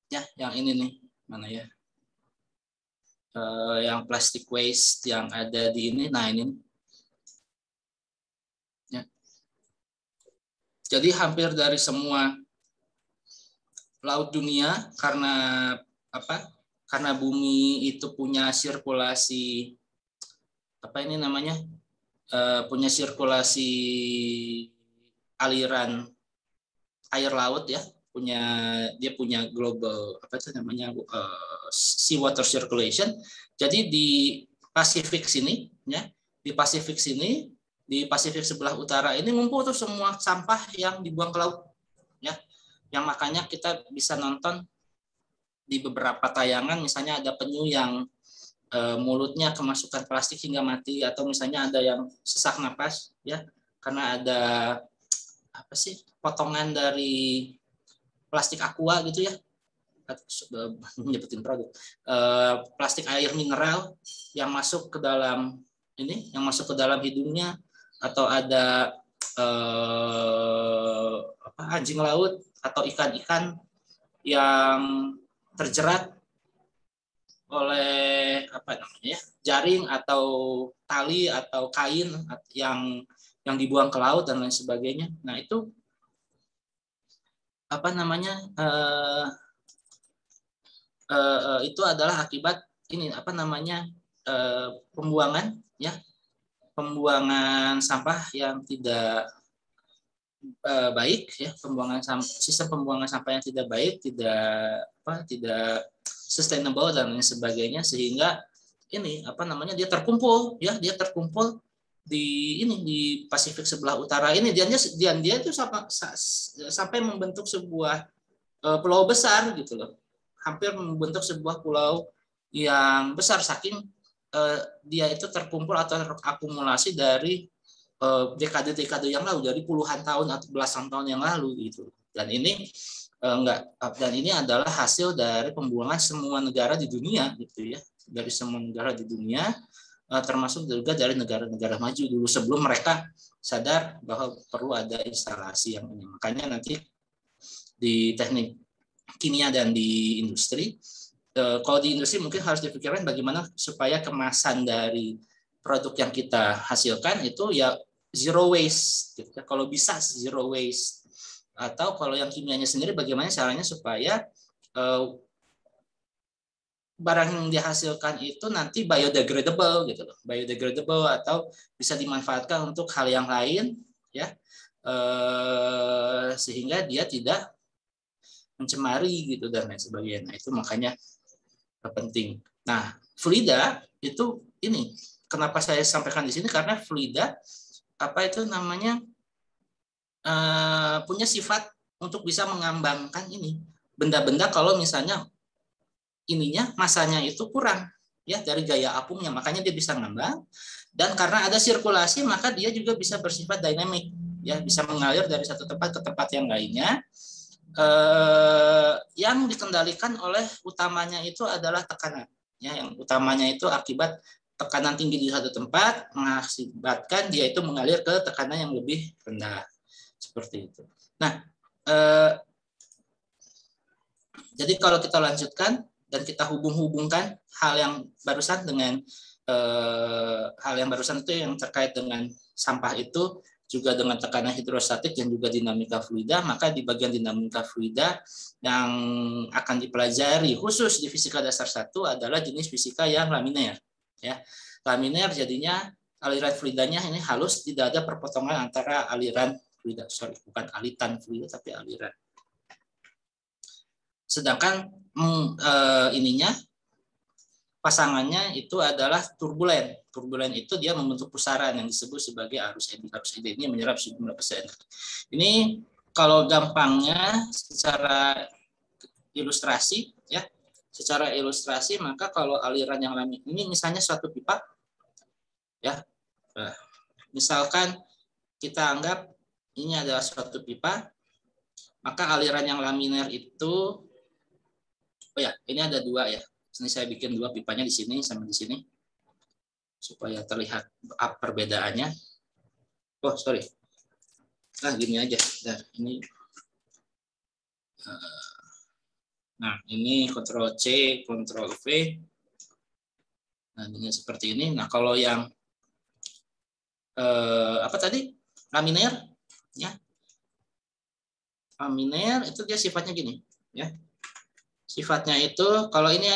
Ya, yang ini nih, mana ya? Yang plastic waste yang ada di ini, nah ini. Ya. Jadi hampir dari semua laut dunia, karena apa? Karena bumi itu punya sirkulasi apa ini namanya? Punya sirkulasi aliran air laut ya, dia punya global apa itu namanya sea water circulation. Jadi di Pasifik sini ya, di Pasifik sebelah utara ini ngumpul tuh semua sampah yang dibuang ke laut ya. Yang makanya kita bisa nonton di beberapa tayangan misalnya ada penyu yang mulutnya kemasukan plastik hingga mati, atau misalnya ada yang sesak napas ya karena ada apa sih potongan dari plastik aqua gitu ya, menyebutin produk plastik air mineral yang masuk ke dalam hidungnya, atau ada anjing laut atau ikan-ikan yang terjerat oleh apa namanya ya, jaring atau tali atau kain yang dibuang ke laut dan lain sebagainya. Nah itu apa namanya itu adalah akibat ini apa namanya pembuangan ya, pembuangan sampah yang tidak baik ya, sistem pembuangan sampah yang tidak baik, tidak sustainable dan lain sebagainya, sehingga ini apa namanya dia terkumpul di Pasifik sebelah utara ini, dia itu sampai membentuk sebuah pulau besar gitu loh, hampir membentuk sebuah pulau yang besar saking dia itu terkumpul atau terakumulasi dari dekade-dekade yang lalu, dari puluhan tahun atau belasan tahun yang lalu gitu. Dan ini adalah hasil dari pembuangan semua negara di dunia gitu ya, dari semua negara di dunia, termasuk juga dari negara-negara maju dulu sebelum mereka sadar bahwa perlu ada instalasi yang ini. Makanya nanti di teknik kimia dan di industri, kalau di industri mungkin harus dipikirkan bagaimana supaya kemasan dari produk yang kita hasilkan itu ya zero waste gitu. Kalau bisa zero waste, atau kalau yang kimianya sendiri bagaimana caranya supaya barang yang dihasilkan itu nanti biodegradable gitu loh, biodegradable atau bisa dimanfaatkan untuk hal yang lain ya, sehingga dia tidak mencemari gitu dan lain sebagainya. Nah, itu makanya penting. Nah, fluida itu ini kenapa saya sampaikan di sini, karena fluida apa itu namanya punya sifat untuk bisa mengambangkan ini benda-benda kalau misalnya ininya masanya itu kurang ya dari gaya apungnya, makanya dia bisa ngambang. Dan karena ada sirkulasi maka dia juga bisa bersifat dynamic ya, bisa mengalir dari satu tempat ke tempat yang lainnya, yang dikendalikan oleh utamanya itu adalah tekanan ya, yang utamanya itu akibat tekanan tinggi di satu tempat mengakibatkan dia itu mengalir ke tekanan yang lebih rendah seperti itu. Nah, jadi kalau kita lanjutkan dan kita hubung-hubungkan hal yang barusan dengan hal yang barusan itu yang terkait dengan sampah itu juga dengan tekanan hidrostatik dan juga dinamika fluida, maka di bagian dinamika fluida yang akan dipelajari khusus di fisika dasar 1 adalah jenis fisika yang laminer ya. Laminer jadinya aliran fluidanya ini halus, tidak ada perpotongan antara aliran fluida, bukan alitan fluida tapi aliran. Sedangkan ininya pasangannya itu adalah turbulen. Turbulen itu dia membentuk pusaran yang disebut sebagai arus Edi. Arus Edi ini menyerap sejumlah besar energi. Ini kalau gampangnya secara ilustrasi ya, secara ilustrasi maka kalau aliran yang laminer ini misalnya suatu pipa ya, misalkan kita anggap ini adalah suatu pipa, maka aliran yang laminar itu, oh ya, ini ada dua ya. Ini saya bikin dua pipanya di sini sama di sini supaya terlihat perbedaannya. Oh sorry, gini aja. Ini, nah ini Ctrl C, Ctrl V. Nah ini seperti ini. Nah kalau yang apa tadi, laminar, ya, laminar itu dia sifatnya gini, ya. Sifatnya itu kalau ini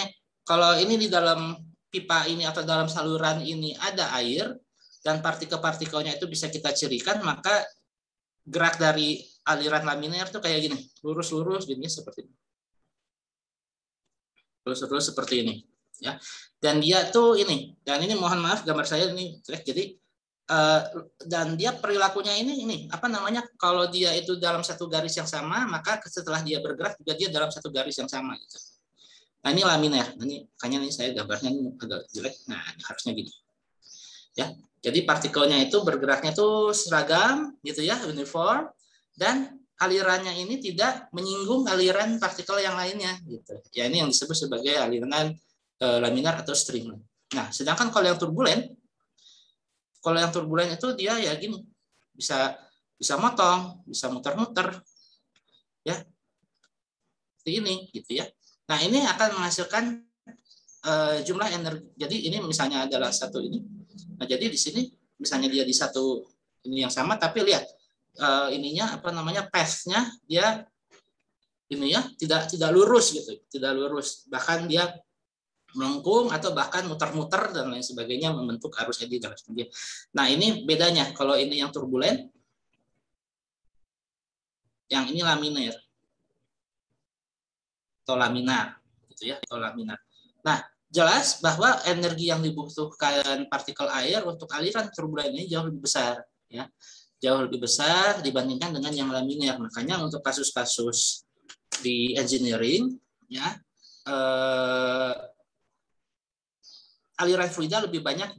di dalam pipa ini atau dalam saluran ini ada air dan partikel-partikelnya itu bisa kita cirikan, maka gerak dari aliran laminar itu kayak gini, lurus-lurus gini seperti ini. Lurus-lurus seperti ini, ya. Dan dia tuh ini, dan ini mohon maaf gambar saya ini jelek, jadi dan dia perilakunya ini apa namanya, kalau dia itu dalam satu garis yang sama, maka setelah dia bergerak juga dia dalam satu garis yang sama gitu. Nah ini laminar, ini makanya nih saya gambarnya ini agak jelek. Nah ini harusnya gini, ya. Jadi partikelnya itu bergeraknya tuh seragam gitu ya, uniform, dan alirannya ini tidak menyinggung aliran partikel yang lainnya gitu. Ya ini yang disebut sebagai aliran laminar atau streamline. Nah sedangkan kalau yang turbulen itu dia ya gini, bisa motong, bisa muter-muter, ya, seperti ini gitu ya. Nah ini akan menghasilkan jumlah energi. Jadi ini misalnya adalah satu ini. Nah jadi di sini misalnya dia di satu ini yang sama, tapi lihat ininya apa namanya, path-nya dia ini ya tidak lurus gitu, tidak lurus, bahkan dia melengkung atau bahkan muter-muter dan lain sebagainya, membentuk arus eddy dan sebagainya. Nah ini bedanya, kalau ini yang turbulen, yang ini laminar atau laminar gitu ya, atau laminar. Nah jelas bahwa energi yang dibutuhkan partikel air untuk aliran turbulen ini jauh lebih besar, ya, jauh lebih besar dibandingkan dengan yang laminar. Makanya untuk kasus-kasus di engineering, ya, aliran fluida lebih banyak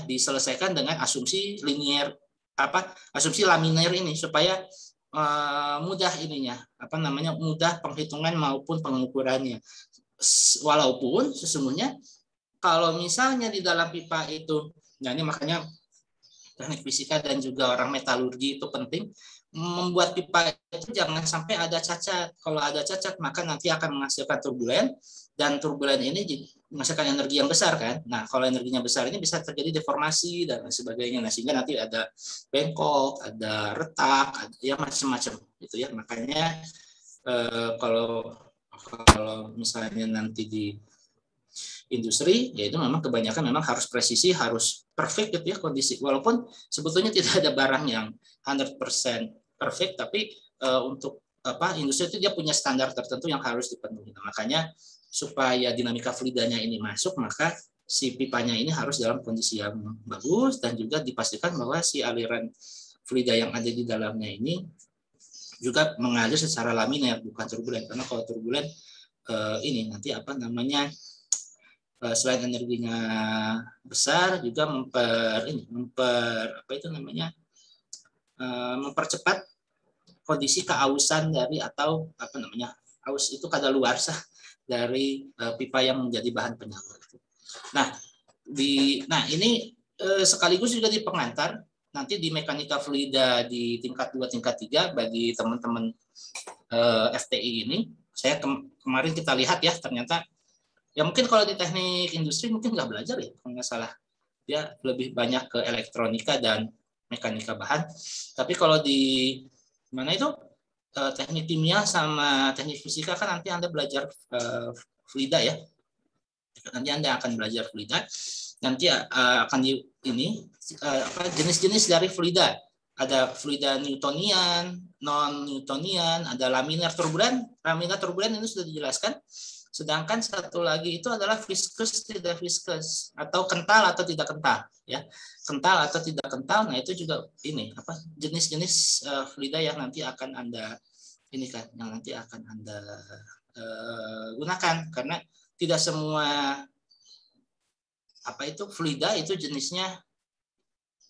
diselesaikan dengan asumsi linear, asumsi laminar ini supaya mudah mudah penghitungan maupun pengukurannya. Walaupun sesungguhnya kalau misalnya di dalam pipa itu, nah ini makanya teknik fisika dan juga orang metalurgi itu penting membuat pipa itu jangan sampai ada cacat. Kalau ada cacat maka nanti akan menghasilkan turbulen, dan turbulen ini menghasilkan energi yang besar kan. Nah kalau energinya besar ini bisa terjadi deformasi dan sebagainya. Nah sehingga nanti ada bengkok, ada retak, ada ya macam-macam gitu ya. Makanya kalau misalnya nanti di industri, yaitu memang kebanyakan memang harus presisi, harus perfect gitu ya kondisi. Walaupun sebetulnya tidak ada barang yang 100% perfect, tapi untuk industri itu dia punya standar tertentu yang harus dipenuhi. Nah, makanya supaya dinamika fluidanya ini masuk, maka si pipanya ini harus dalam kondisi yang bagus dan juga dipastikan bahwa si aliran fluida yang ada di dalamnya ini juga mengalir secara laminar, bukan turbulen. Karena kalau turbulen ini nanti selain energinya besar juga mempercepat kondisi keausan dari atau aus itu kadaluarsa dari pipa yang menjadi bahan penyalur. Nah ini sekaligus juga di pengantar nanti di mekanika fluida di tingkat 2 tingkat 3 bagi teman-teman FTI ini. Saya kemarin kita lihat ya, ternyata ya mungkin kalau di teknik industri mungkin nggak belajar ya, kalau nggak salah. Dia lebih banyak ke elektronika dan mekanika bahan. Tapi kalau di mana itu teknik kimia sama teknik fisika kan nanti Anda belajar fluida ya. Nanti Anda akan belajar fluida. Nanti akan jenis-jenis dari fluida. Ada fluida Newtonian, non-Newtonian, ada laminar turbulen. Laminar turbulen ini sudah dijelaskan. Sedangkan satu lagi itu adalah viscous tidak viscous, atau kental atau tidak kental ya. Kental atau tidak kental, nah itu juga ini jenis-jenis fluida yang nanti akan Anda gunakan, karena tidak semua fluida itu jenisnya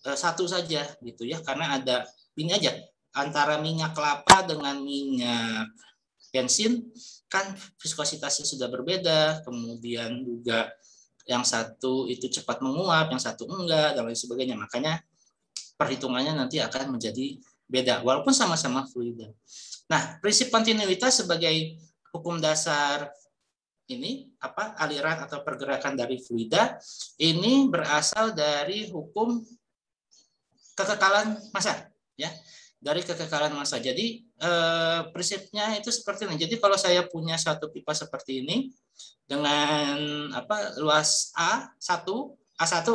satu saja gitu ya, karena ada ini aja antara minyak kelapa dengan minyak bensin kan viskositasnya sudah berbeda, kemudian juga yang satu itu cepat menguap, yang satu enggak, dan lain sebagainya. Makanya perhitungannya nanti akan menjadi beda, walaupun sama-sama fluida. Nah, prinsip kontinuitas sebagai hukum dasar ini aliran atau pergerakan dari fluida ini berasal dari hukum kekekalan massa, ya, dari kekekalan massa. Jadi prinsipnya itu seperti ini. Jadi kalau saya punya satu pipa seperti ini dengan luas A1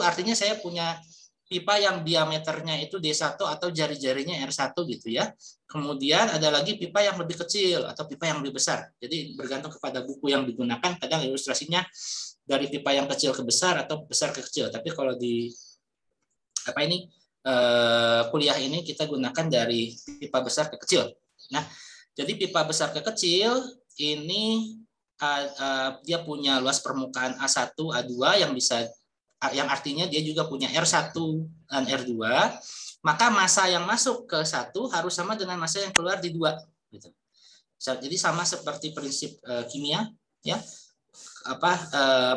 artinya saya punya pipa yang diameternya itu D1 atau jari-jarinya R1 gitu ya. Kemudian ada lagi pipa yang lebih kecil atau pipa yang lebih besar. Jadi bergantung kepada buku yang digunakan, kadang ilustrasinya dari pipa yang kecil ke besar atau besar ke kecil. Tapi kalau di kuliah ini kita gunakan dari pipa besar ke kecil. Nah, jadi pipa besar ke kecil ini dia punya luas permukaan A1, A2 yang artinya dia juga punya R1 dan R2, maka massa yang masuk ke 1 harus sama dengan massa yang keluar di 2 gitu. Jadi sama seperti prinsip kimia ya.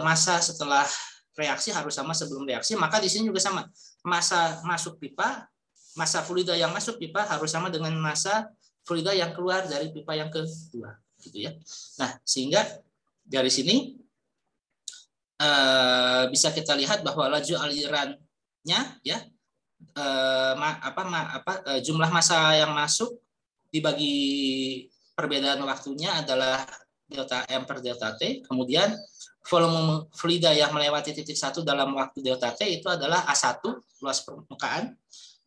Massa setelah reaksi harus sama sebelum reaksi, maka di sini juga sama. Massa masuk pipa, massa fluida yang masuk pipa harus sama dengan massa fluida yang keluar dari pipa yang kedua, gitu ya. Nah, sehingga dari sini bisa kita lihat bahwa laju alirannya ya jumlah massa yang masuk dibagi perbedaan waktunya adalah delta M per delta T, kemudian volume fluida yang melewati titik 1 dalam waktu delta T itu adalah A1, luas permukaan.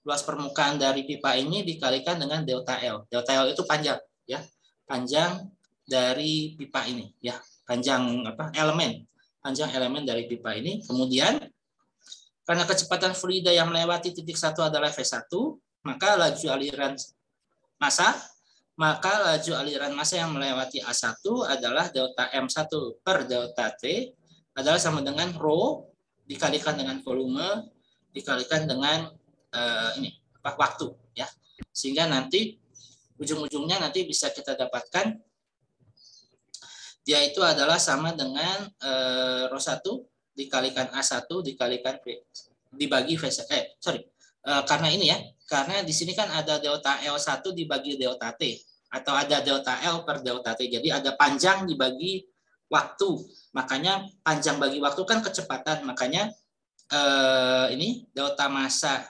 Luas permukaan dari pipa ini dikalikan dengan delta L. Delta L itu panjang ya. Panjang dari pipa ini ya. Panjang panjang elemen dari pipa ini. Kemudian karena kecepatan fluida yang melewati titik 1 adalah V1, maka laju aliran massa yang melewati A1 adalah delta M1 per delta T adalah sama dengan rho dikalikan dengan volume dikalikan dengan waktu ya. Sehingga nanti ujung-ujungnya nanti bisa kita dapatkan dia itu adalah sama dengan rho 1 dikalikan A1 dikalikan V dibagi V1 karena ini ya, karena di sini kan ada delta L1 dibagi delta T atau ada delta L per delta T. Jadi ada panjang dibagi waktu. Makanya panjang bagi waktu kan kecepatan. Makanya ini delta massa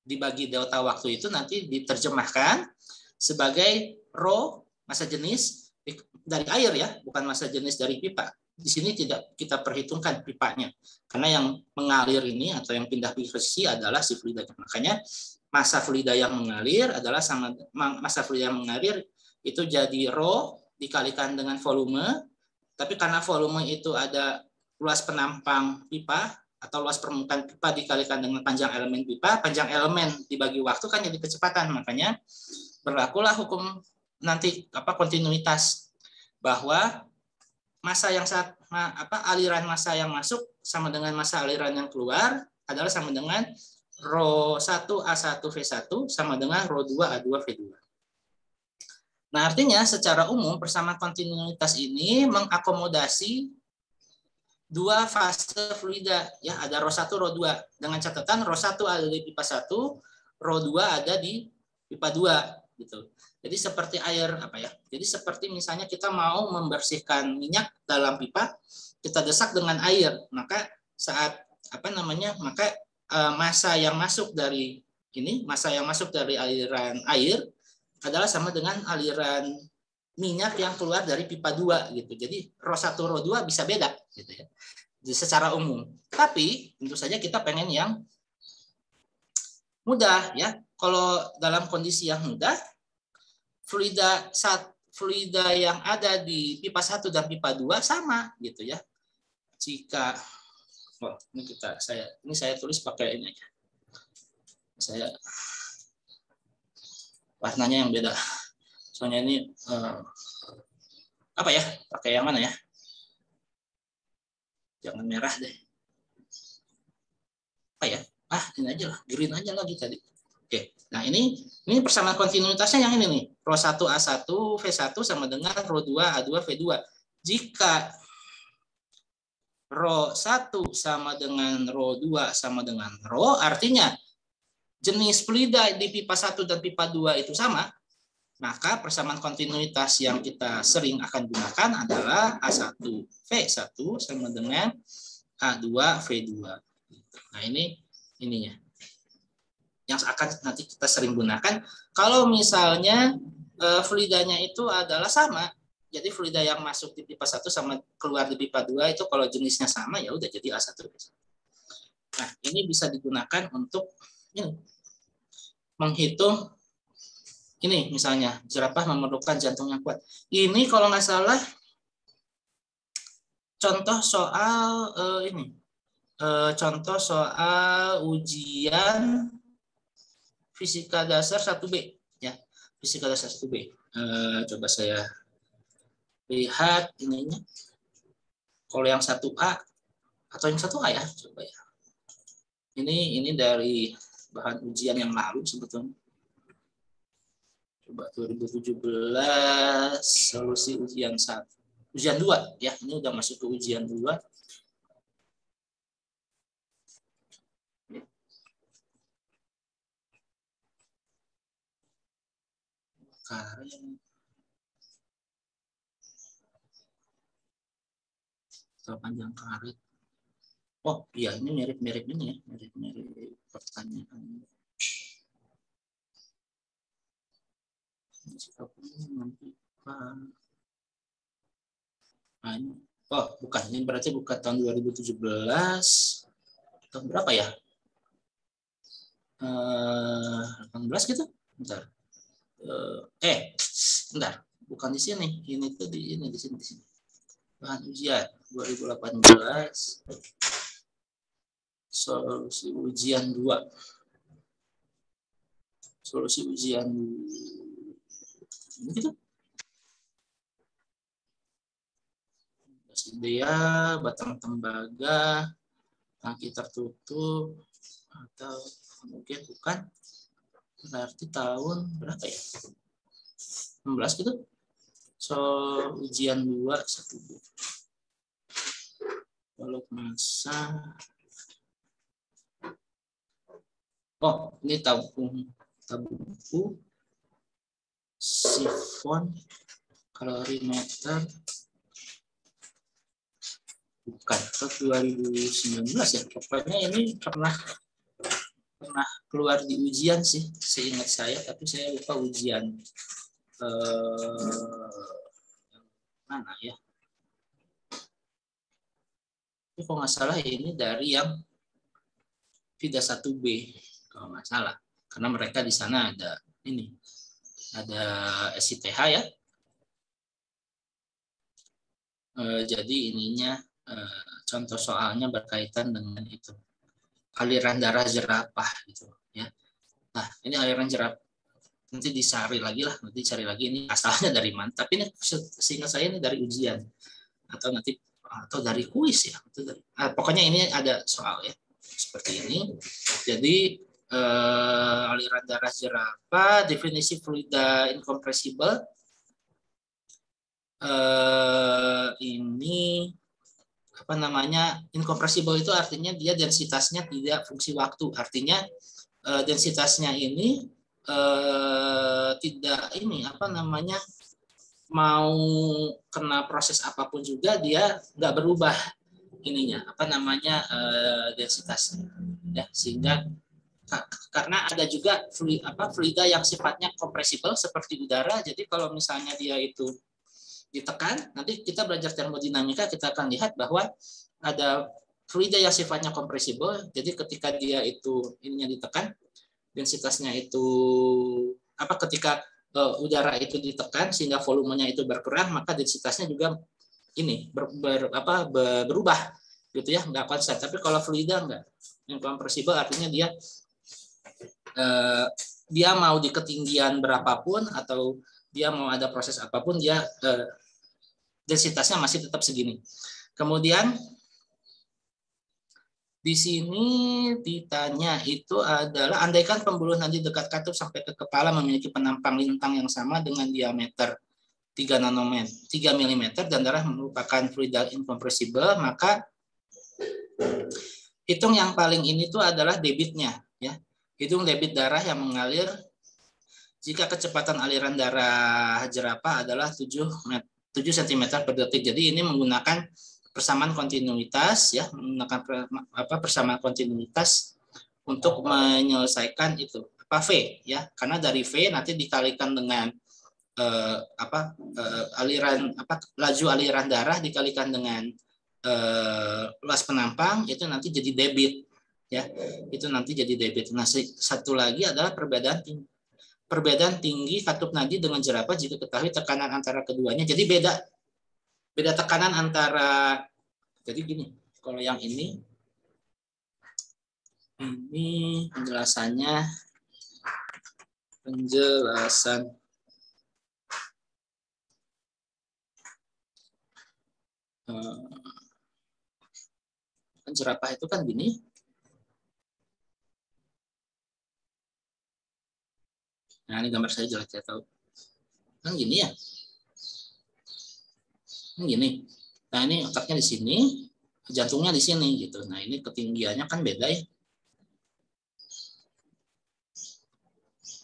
dibagi delta waktu itu nanti diterjemahkan sebagai rho massa jenis dari air ya, bukan massa jenis dari pipa. Di sini tidak kita perhitungkan pipanya, karena yang mengalir ini atau yang pindah posisi adalah si fluida. Makanya massa fluida yang mengalir adalah sama massa fluida yang mengalir itu jadi rho dikalikan dengan volume, tapi karena volume itu ada luas penampang pipa atau luas permukaan pipa dikalikan dengan panjang elemen pipa, panjang elemen dibagi waktu kan jadi kecepatan. Makanya berlakulah hukum nanti kontinuitas bahwa massa yang aliran massa yang masuk sama dengan massa aliran yang keluar adalah sama dengan rho 1 A1 V1 sama dengan rho 2 A2 V2. Nah, artinya secara umum persamaan kontinuitas ini mengakomodasi dua fase fluida ya, ada rho 1 rho 2 dengan catatan rho 1 ada di pipa 1, rho 2 ada di pipa 2 gitu. Jadi seperti air Jadi seperti misalnya kita mau membersihkan minyak dalam pipa, kita desak dengan air, maka saat maka massa yang masuk dari aliran air adalah sama dengan aliran minyak yang keluar dari pipa 2 gitu. Jadi rho 1 rho 2 bisa beda gitu ya. Jadi secara umum. Tapi tentu saja kita pengen yang mudah ya. Kalau dalam kondisi yang mudah fluida yang ada di pipa 1 dan pipa 2 sama gitu ya. Jika saya tulis pakai ini aja. Saya warnanya yang beda. Soalnya ini pakai yang mana ya? Jangan merah deh. ini aja lah, green aja lagi tadi. Oke, nah ini persamaan kontinuitasnya yang ini nih, rho 1 A1 V1 sama dengan rho 2 A2 V2. Jika rho 1 sama dengan rho 2 sama dengan rho, artinya jenis fluida di pipa 1 dan pipa 2 itu sama, maka persamaan kontinuitas yang kita sering akan gunakan adalah A1 V1 sama dengan A2 V2. Nah, ininya yang akan nanti kita sering gunakan kalau misalnya fluidanya itu adalah sama. Jadi fluida yang masuk di pipa 1 sama keluar di pipa 2 itu kalau jenisnya sama ya udah jadi A1. Nah, ini bisa digunakan untuk ini menghitung ini misalnya jerapah memerlukan jantung yang kuat. Ini kalau nggak salah contoh soal contoh soal ujian fisika dasar 1B ya. Fisika dasar 1B. Coba saya lihat ininya. Kalau yang 1A atau yang 1A ya, coba ya. Ini dari bahan ujian yang lalu sebetulnya. Coba 2017 solusi ujian 1. Ujian 2 ya, ini udah masuk ke ujian 2. Karet. Atau panjang karet. Oh iya, ini mirip-mirip ini ya, mirip-mirip pertanyaan. Nah, ini. Oh, bukan. Ini berarti bukan tahun 2017. Tahun berapa ya? 18 gitu? Bentar. Bentar. Bukan di sini. Ini tuh di sini. Bahan ujian 2018. Solusi ujian 2. Solusi ujian ini gitu. Dia batang tembaga, tangki tertutup, atau mungkin bukan. Berarti tahun berapa ya? 16 gitu. So ujian 2 1. Kalau masa. Oh, ini tabung buku, sifon, kalorimeter. Bukan, itu 2019 ya. Pokoknya ini pernah keluar di ujian sih, seingat saya, tapi saya lupa ujian mana ya. Tapi kalau nggak salah ini dari yang FIDA 1B, kalau nggak salah. Karena mereka di sana ada ini, ada SITH ya. Jadi ininya contoh soalnya berkaitan dengan itu, aliran darah jerapah gitu ya. Nah, ini aliran jerapah nanti dicari lagi lah, nanti cari lagi ini asalnya dari mana. Tapi ini seingat saya ini dari ujian atau dari kuis ya. Pokoknya ini ada soal ya seperti ini. Jadi aliran darah jerapah, definisi fluida incompressible. Ini apa namanya, incompressible itu artinya dia densitasnya tidak fungsi waktu, artinya densitasnya ini tidak ini apa namanya, mau kena proses apapun juga dia nggak berubah ininya apa namanya densitasnya ya, sehingga karena ada juga fluida yang sifatnya compressible seperti udara. Jadi kalau misalnya dia itu ditekan, nanti kita belajar termodinamika, kita akan lihat bahwa ada fluida yang sifatnya compressible. Jadi ketika dia itu ininya ditekan, densitasnya itu ketika udara itu ditekan sehingga volumenya itu berkurang, maka densitasnya juga ini berubah gitu ya, nggak konstan. Tapi kalau fluida enggak, yang compressible artinya dia mau di ketinggian berapapun atau dia mau ada proses apapun, dia densitasnya masih tetap segini. Kemudian Di sini ditanya itu adalah andaikan pembuluh nadi dekat katup sampai ke kepala memiliki penampang lintang yang sama dengan diameter 3 nanometer, 3 mm dan darah merupakan fluid incompressible, maka hitung yang paling ini tuh adalah debitnya, ya. Hitung debit darah yang mengalir jika kecepatan aliran darah jerapah adalah 7 cm per detik. Jadi ini menggunakan persamaan kontinuitas, ya, menggunakan persamaan kontinuitas untuk menyelesaikan itu V, ya, karena dari V nanti dikalikan dengan laju aliran darah dikalikan dengan luas penampang, itu nanti jadi debit, ya, itu nanti jadi debit. Nah, satu lagi adalah perbedaan tinggi katup nadi dengan jerapah jika ketahui tekanan antara keduanya. Jadi beda tekanan antara, jadi gini, kalau yang ini penjelasan jerapah itu kan gini. Nah, ini gambar saya jelek, saya tahu. Kan gini ya. Kan gini. Nah, ini otaknya di sini, jantungnya di sini gitu. Nah, ini ketinggiannya kan beda ya.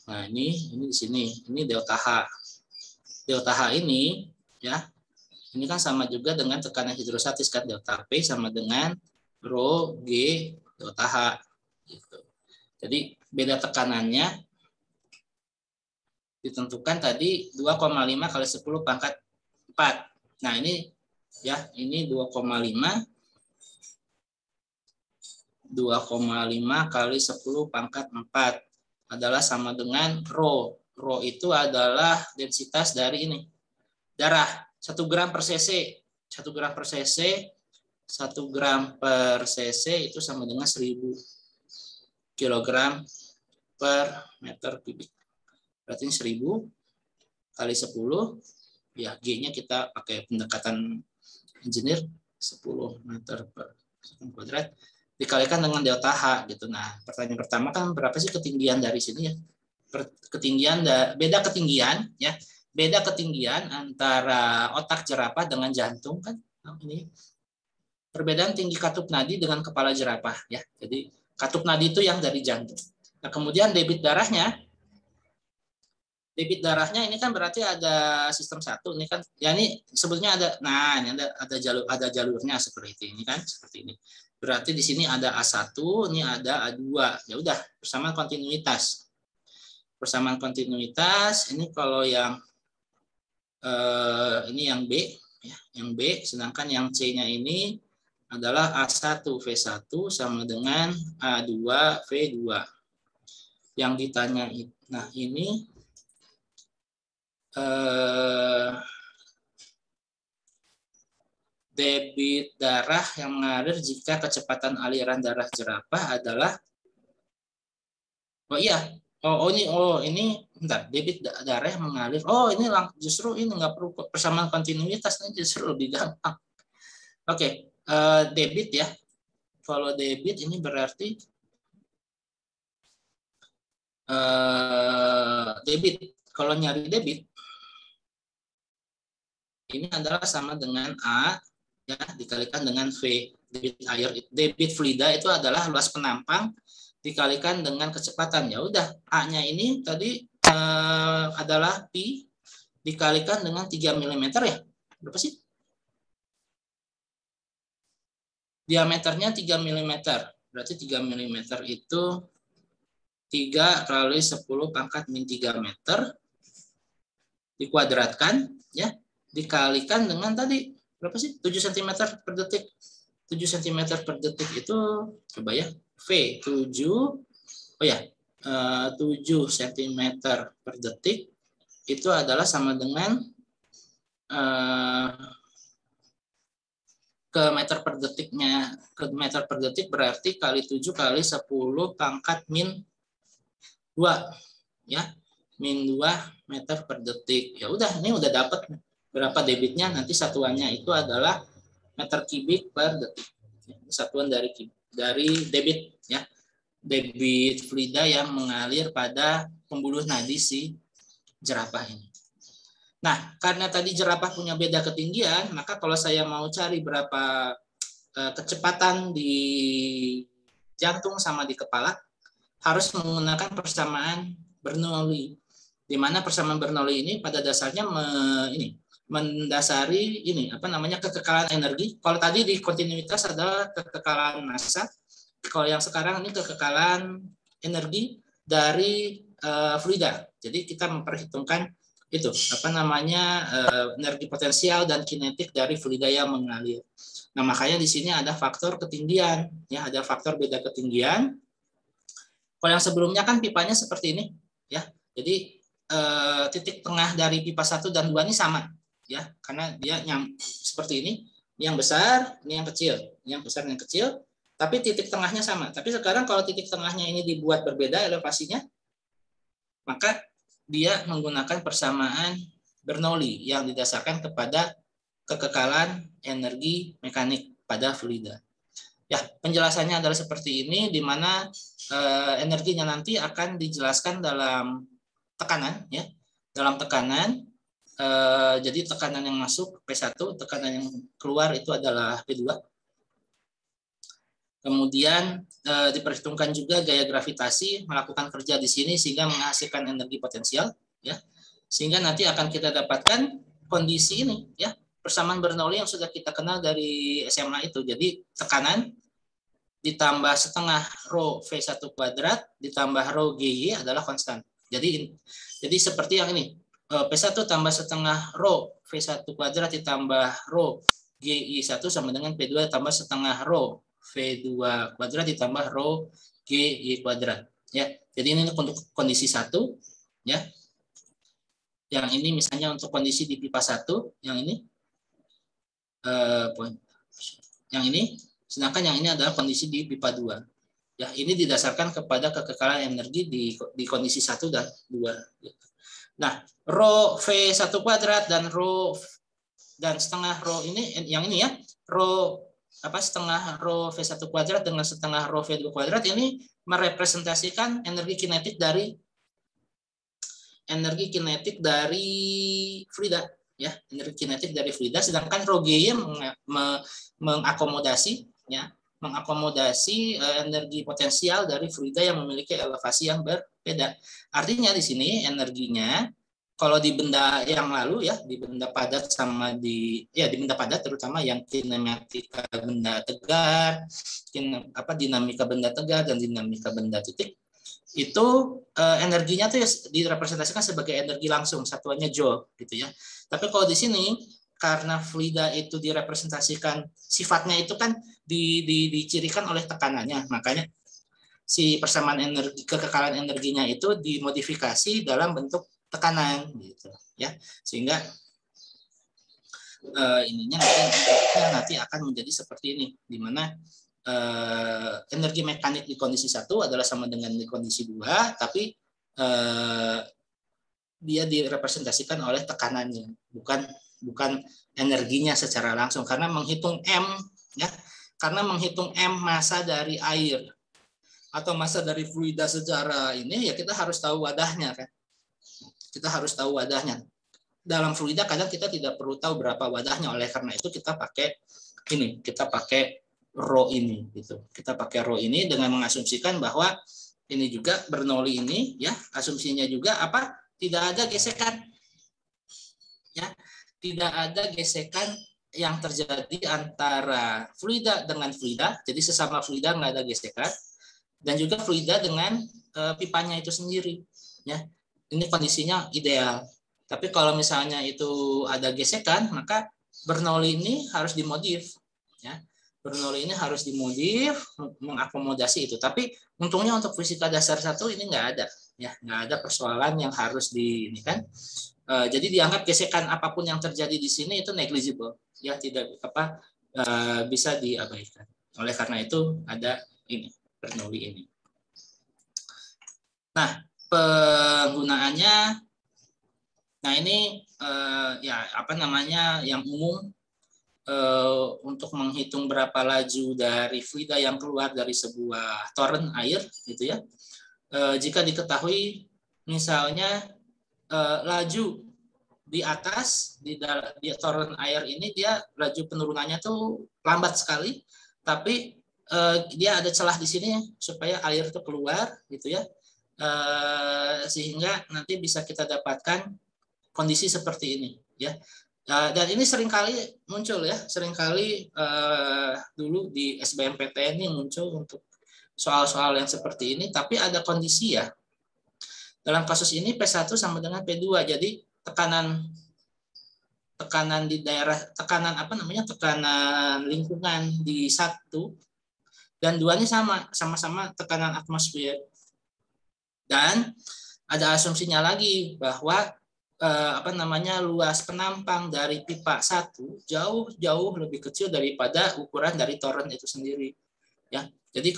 Nah, ini di sini. Ini delta H. Delta H ini, ya. Ini kan sama juga dengan tekanan hidrostatis, kan, delta P sama dengan rho G delta H gitu. Jadi beda tekanannya ditentukan tadi 2,5 kali 10 pangkat 4. Nah, ini ya, ini 2,5 kali 10 pangkat 4 adalah sama dengan rho. Rho itu adalah densitas dari ini. Darah 1 gram per cc. 1 gram per cc 1 gram per cc itu sama dengan 1000 kg per meter kubik. Berarti ini 1000 kali 10, ya, G-nya kita pakai pendekatan engineer 10 meter per sekund kuadrat dikalikan dengan delta H gitu. Nah, pertanyaan pertama kan berapa sih ketinggian dari sini ya? Beda ketinggian ya. Beda ketinggian antara otak jerapah dengan jantung kan. Nah, ini perbedaan tinggi katup nadi dengan kepala jerapah ya. Jadi katup nadi itu yang dari jantung. Nah, kemudian debit darahnya ini kan berarti ada sistem 1 ini kan. Ya, ini sebetulnya ada, nah, ini ada jalurnya seperti ini kan, seperti ini. Berarti di sini ada A1, ini ada A2. Ya udah, persamaan kontinuitas. Persamaan kontinuitas ini kalau yang ini yang B ya, yang B, sedangkan yang C-nya ini adalah A1 V1 sama dengan A2 V2. Yang ditanya, nah ini debit darah yang mengalir jika kecepatan aliran darah jerapah adalah, ini bentar, debit darah yang mengalir, ini justru ini nggak perlu persamaan kontinuitas, ini justru lebih gampang. Oke, debit ya, kalau debit ini berarti debit, kalau nyari debit ini adalah sama dengan A ya dikalikan dengan V. Debit air, debit fluida itu adalah luas penampang dikalikan dengan kecepatan. Ya udah, A-nya ini tadi adalah pi dikalikan dengan 3 mm ya. Berapa sih? Diameternya 3 mm. Berarti 3 mm itu 3 kali 10 pangkat min 3 meter dikuadratkan ya, dikalikan dengan tadi berapa sih? 7 cm per detik. 7 cm per detik itu coba ya, V 7 7 cm per detik itu adalah sama dengan ke meter per detiknya, ke meter per detik berarti kali 7 kali 10 pangkat min 2 ya, min 2 meter per detik. Ya udah, ini udah dapat berapa debitnya, nanti satuannya itu adalah meter kubik per detik. Satuan dari kubik. dari debit ya. Debit fluida yang mengalir pada pembuluh nadi si jerapah ini. Nah, karena tadi jerapah punya beda ketinggian, maka kalau saya mau cari berapa kecepatan di jantung sama di kepala, harus menggunakan persamaan Bernoulli. Di mana persamaan Bernoulli ini pada dasarnya mendasari kekekalan energi. Kalau tadi di kontinuitas adalah kekekalan massa, kalau yang sekarang ini kekekalan energi dari fluida. Jadi kita memperhitungkan itu energi potensial dan kinetik dari fluida yang mengalir. Nah, makanya di sini ada faktor ketinggian, ya, ada faktor beda ketinggian. Kalau yang sebelumnya kan pipanya seperti ini, ya. Jadi titik tengah dari pipa 1 dan 2 ini sama, ya, karena dia seperti ini yang besar, ini yang kecil, ini yang besar, ini yang kecil. Tapi titik tengahnya sama. Tapi sekarang kalau titik tengahnya ini dibuat berbeda elevasinya, maka dia menggunakan persamaan Bernoulli yang didasarkan kepada kekekalan energi mekanik pada fluida. Ya, penjelasannya adalah seperti ini, di mana energinya nanti akan dijelaskan dalam tekanan, ya, dalam tekanan. Jadi tekanan yang masuk P1, tekanan yang keluar itu adalah P2. Kemudian diperhitungkan juga gaya gravitasi melakukan kerja di sini sehingga menghasilkan energi potensial, ya. Sehingga nanti akan kita dapatkan kondisi ini, ya, persamaan Bernoulli yang sudah kita kenal dari SMA itu. Jadi tekanan ditambah setengah rho V1 kuadrat ditambah rho GY adalah konstan. Jadi seperti yang ini, P1 tambah setengah rho V1 kuadrat ditambah rho GY1 sama dengan P2 tambah setengah rho V2 kuadrat ditambah rho GY kuadrat. Ya, jadi ini untuk kondisi 1, ya. Yang ini misalnya untuk kondisi di pipa 1, yang ini sedangkan yang ini adalah kondisi di pipa 2. Ya, ini didasarkan kepada kekekalan energi di kondisi 1 dan 2. Nah, rho V1 kuadrat dan rho dan setengah rho ini, yang ini ya, rho setengah rho V1 kuadrat dengan setengah rho V2 kuadrat ini merepresentasikan energi kinetik dari fluida, ya, energi kinetik dari fluida, sedangkan rho G mengakomodasi energi potensial dari fluida yang memiliki elevasi yang berbeda. Artinya di sini energinya kalau di benda yang lalu, ya, di benda padat sama di benda padat terutama yang kinematika benda tegar, dinamika benda tegar dan dinamika benda titik, itu energinya tuh direpresentasikan sebagai energi langsung, satuannya joule gitu, ya. Tapi kalau di sini karena fluida itu direpresentasikan sifatnya itu kan dicirikan oleh tekanannya, makanya si persamaan energi, kekekalan energinya itu dimodifikasi dalam bentuk tekanan gitu, ya, sehingga ininya nanti akan menjadi seperti ini, di mana energi mekanik di kondisi 1 adalah sama dengan di kondisi 2, tapi dia direpresentasikan oleh tekanannya, bukan energinya secara langsung, karena menghitung M, ya, karena menghitung M massa dari air atau massa dari fluida secara ini, ya, kita harus tahu wadahnya, kan. Kita harus tahu wadahnya. Dalam fluida kadang kita tidak perlu tahu berapa wadahnya, oleh karena itu kita pakai rho ini gitu. Kita pakai rho ini dengan mengasumsikan bahwa ini juga Bernoulli ini, ya, asumsinya juga apa? Tidak ada gesekan. Ya, tidak ada gesekan yang terjadi antara fluida dengan fluida, jadi sesama fluida nggak ada gesekan, dan juga fluida dengan pipanya itu sendiri, ya. Ini kondisinya ideal. Tapi kalau misalnya itu ada gesekan, maka Bernoulli ini harus dimodif, ya. Bernoulli ini harus dimodif mengakomodasi itu. Tapi untungnya untuk fisika dasar 1 ini nggak ada, ya, nggak ada persoalan yang harus ini kan. Jadi dianggap gesekan apapun yang terjadi di sini itu negligible, ya, tidak bisa diabaikan. Oleh karena itu ada ini Bernoulli ini. Nah, penggunaannya, nah ini yang umum untuk menghitung berapa laju dari fluida yang keluar dari sebuah toren air, gitu ya. Jika diketahui misalnya laju di atas di toren air ini dia laju penurunannya tuh lambat sekali, tapi dia ada celah di sini supaya air itu keluar, gitu ya, sehingga nanti bisa kita dapatkan kondisi seperti ini, ya. Dan ini seringkali muncul ya, seringkali dulu di SBMPTN ini muncul untuk soal-soal yang seperti ini, tapi ada kondisi ya. Dalam kasus ini P1 sama dengan P2, jadi tekanan di daerah tekanan lingkungan di 1 dan 2 ini sama-sama tekanan atmosfer. Dan ada asumsinya lagi bahwa luas penampang dari pipa 1 jauh lebih kecil daripada ukuran dari toren itu sendiri, ya. Jadi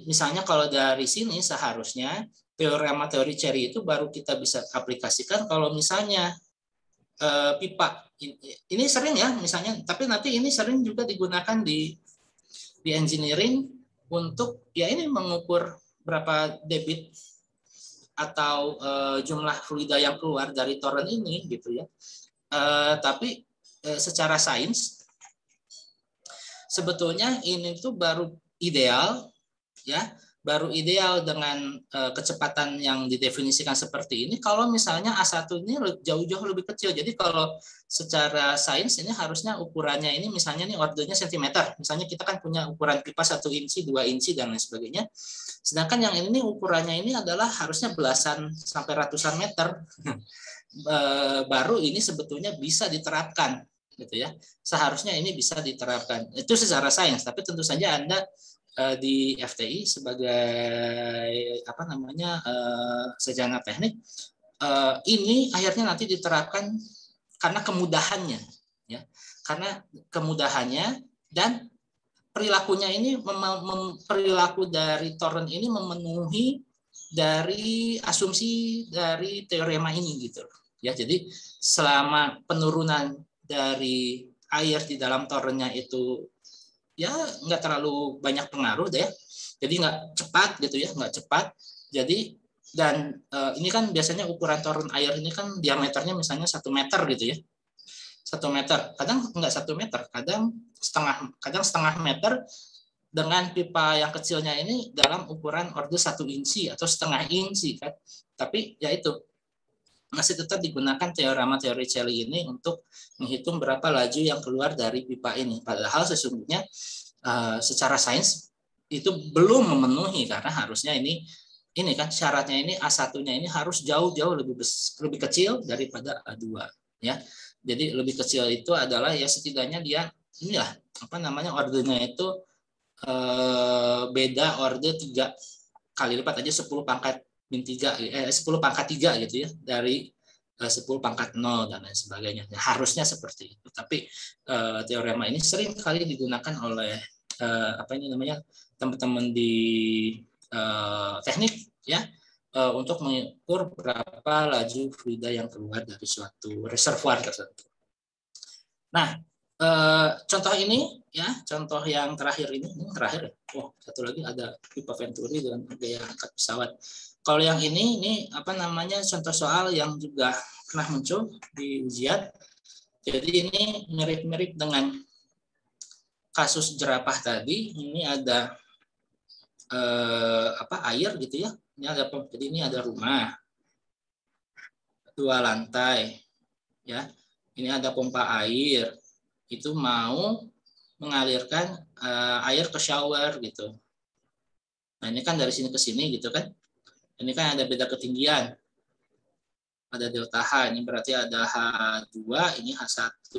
misalnya kalau dari sini seharusnya teorema teori Cherry itu baru kita bisa aplikasikan kalau misalnya pipa ini sering ya misalnya, tapi nanti ini sering juga digunakan di engineering untuk ya ini mengukur berapa debit atau jumlah fluida yang keluar dari toren ini, gitu ya. Tapi secara sains sebetulnya ini tuh baru ideal, ya, baru ideal dengan kecepatan yang didefinisikan seperti ini kalau misalnya A1 ini jauh-jauh lebih kecil. Jadi kalau secara sains ini harusnya ukurannya ini misalnya nih ordernya sentimeter. Misalnya kita kan punya ukuran pipa 1 inci, 2 inci dan lain sebagainya. Sedangkan yang ini ukurannya ini adalah harusnya belasan sampai ratusan meter. Baru ini sebetulnya bisa diterapkan, gitu ya. Seharusnya ini bisa diterapkan. Itu secara sains, tapi tentu saja Anda di FTI sebagai sarjana teknik ini akhirnya nanti diterapkan karena kemudahannya, ya, karena kemudahannya dan perilakunya ini perilaku dari toren ini memenuhi dari asumsi dari teorema ini, gitu ya. Jadi selama penurunan dari air di dalam torennya itu ya nggak terlalu banyak pengaruh deh, jadi nggak cepat, gitu ya, nggak cepat. Jadi dan ini kan biasanya ukuran toren air ini kan diameternya misalnya 1 meter, gitu ya, 1 meter, kadang nggak 1 meter, kadang setengah meter, dengan pipa yang kecilnya ini dalam ukuran order 1 inci atau setengah inci kan. Tapi ya itu masih tetap digunakan teorema teori Celly ini untuk menghitung berapa laju yang keluar dari pipa ini. Padahal sesungguhnya secara sains itu belum memenuhi, karena harusnya ini kan syaratnya ini A1-nya ini harus jauh-jauh lebih kecil daripada A2, ya. Jadi lebih kecil itu adalah ya setidaknya dia inilah ordernya itu beda order 3 kali lipat aja 10 pangkat min 3 10 pangkat 3, gitu ya, dari 10 pangkat 0 dan lain sebagainya. Ya, harusnya seperti itu. Tapi teorema ini sering kali digunakan oleh teman-teman di teknik, ya, untuk mengukur berapa laju fluida yang keluar dari suatu reservoir tertentu. Nah, contoh ini, ya, contoh yang terakhir ini terakhir. Oh, satu lagi ada pipa Venturi dengan gaya angkat pesawat. Kalau yang ini contoh soal yang juga pernah muncul di ujian. Jadi ini mirip-mirip dengan kasus jerapah tadi. Ini ada air, gitu ya. Jadi ini ada rumah 2 lantai, ya. Ini ada pompa air, itu mau mengalirkan air ke shower, gitu. Nah ini kan dari sini ke sini, gitu kan. Ini kan ada beda ketinggian, ada delta H, ini berarti ada H2, ini H1,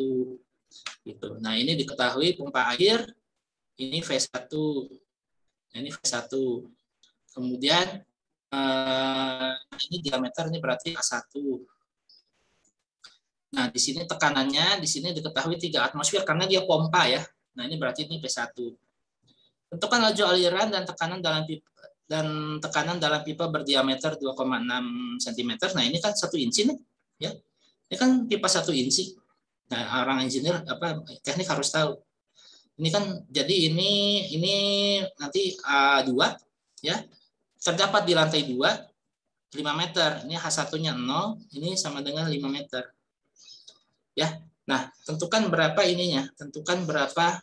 gitu. Nah ini diketahui pompa air, ini V1, nah, ini V1. Kemudian ini diameter, ini berarti A1. Nah, di sini tekanannya, di sini diketahui 3 atmosfer karena dia pompa, ya. Nah, ini berarti ini P1. Tentukan laju aliran dan tekanan dalam pipa berdiameter 2,6 cm. Nah, ini kan 1 inci nih, ya. Ini kan pipa 1 inci. Nah, orang engineer teknik harus tahu. Ini kan jadi ini nanti A2 ya. Terdapat di lantai 2 5 meter. Ini H1-nya 0, ini sama dengan 5 meter. Ya. Nah, tentukan berapa ininya, tentukan berapa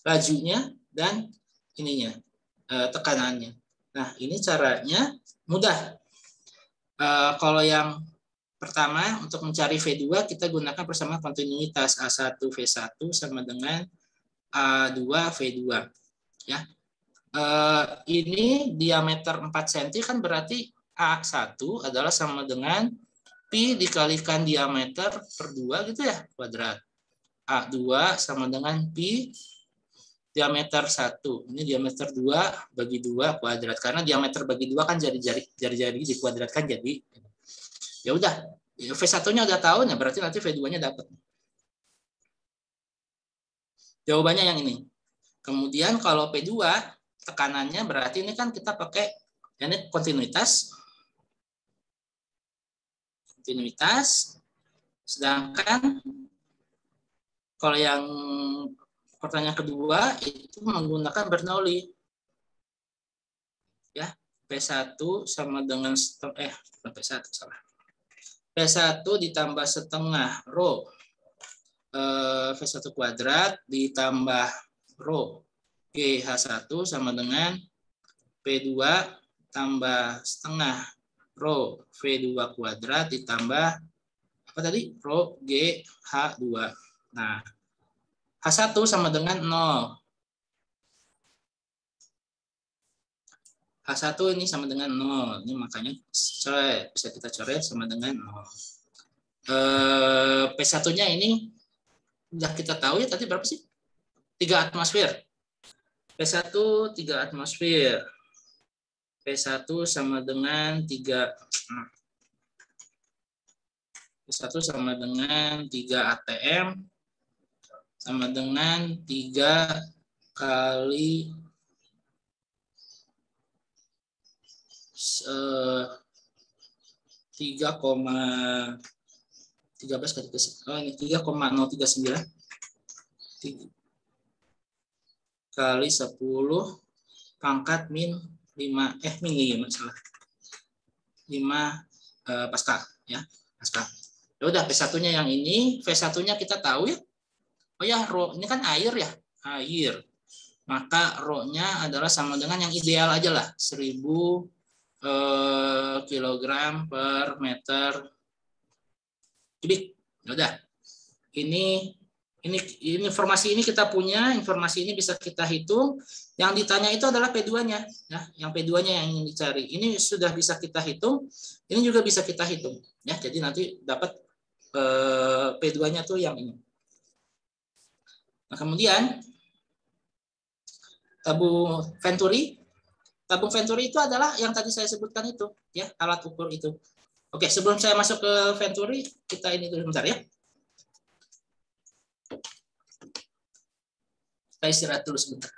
lajunya dan ininya, tekanannya. Nah, ini caranya mudah. Kalau yang pertama, untuk mencari V2, kita gunakan persamaan kontinuitas. A1 V1 sama dengan A2 V2. Ya. Ini diameter 4 cm kan berarti A1 adalah sama dengan Pi dikalikan diameter per 2 gitu ya, kuadrat. A2 sama dengan Pi diameter 1. Ini diameter 2 bagi 2 kuadrat. Karena diameter bagi 2 kan jari-jari dikuadratkan jadi. Ya udah, V1-nya udah tahu, nah berarti nanti V2-nya dapat. Jawabannya yang ini. Kemudian kalau P2, tekanannya berarti ini kan kita pakai ini kontinuitas. Kontinuitas. Sedangkan kalau yang pertanyaan kedua itu menggunakan Bernoulli. Ya, P1 sama dengan P1 salah. P1 ditambah setengah rho V1 kuadrat ditambah rho GH1 sama dengan P2 tambah setengah rho V2 kuadrat ditambah apa tadi? Rho GH2. Nah, H1 sama dengan 0. H1 ini sama dengan 0. Ini makanya bisa kita coret sama dengan 0. P1-nya ini udah kita tahu ya tadi berapa sih? 3 atmosfer. P1 3 atmosfer. P1 sama dengan 3 P1 sama dengan 3 ATM sama dengan 3 kali 3,13 kali ini 3,039 kali 10 pangkat min 5 min 5 salah 5 Pascal ya Pascal. Ya udah P1-nya yang ini, V1-nya kita tahu ya. Oh ya, rho ini kan air ya, air. Maka rho-nya adalah sama dengan yang ideal aja lah, 1000 kilogram per meter kubik. Ya udah. Ini informasi ini kita punya, informasi ini bisa kita hitung. Yang ditanya itu adalah P2-nya, ya. Yang P2-nya yang ingin dicari. Ini sudah bisa kita hitung, ini juga bisa kita hitung, ya. Jadi nanti dapat P2-nya tuh yang ini. Nah, kemudian tabung Venturi. Tabung Venturi itu adalah yang tadi saya sebutkan itu, ya, alat ukur itu. Oke, sebelum saya masuk ke Venturi, kita ini dulu bentar ya. Kita istirahat dulu sebentar.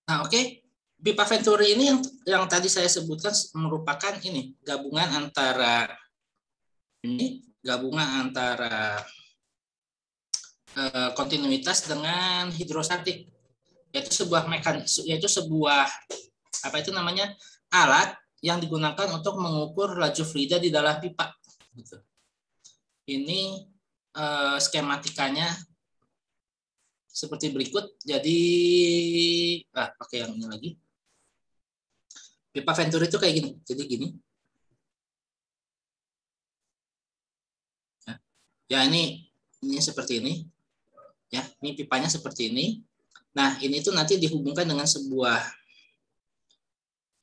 Nah, oke. Pipa Venturi ini yang tadi saya sebutkan merupakan ini gabungan antara kontinuitas dengan hidrostatik. yaitu sebuah apa itu namanya alat yang digunakan untuk mengukur laju fluida di dalam pipa. Gitu. Ini skematikanya seperti berikut. Jadi pakai yang ini lagi. Pipa Venturi itu kayak gini. Jadi gini. Ya ini seperti ini. Ya, ini pipanya seperti ini. Nah, ini tuh nanti dihubungkan dengan sebuah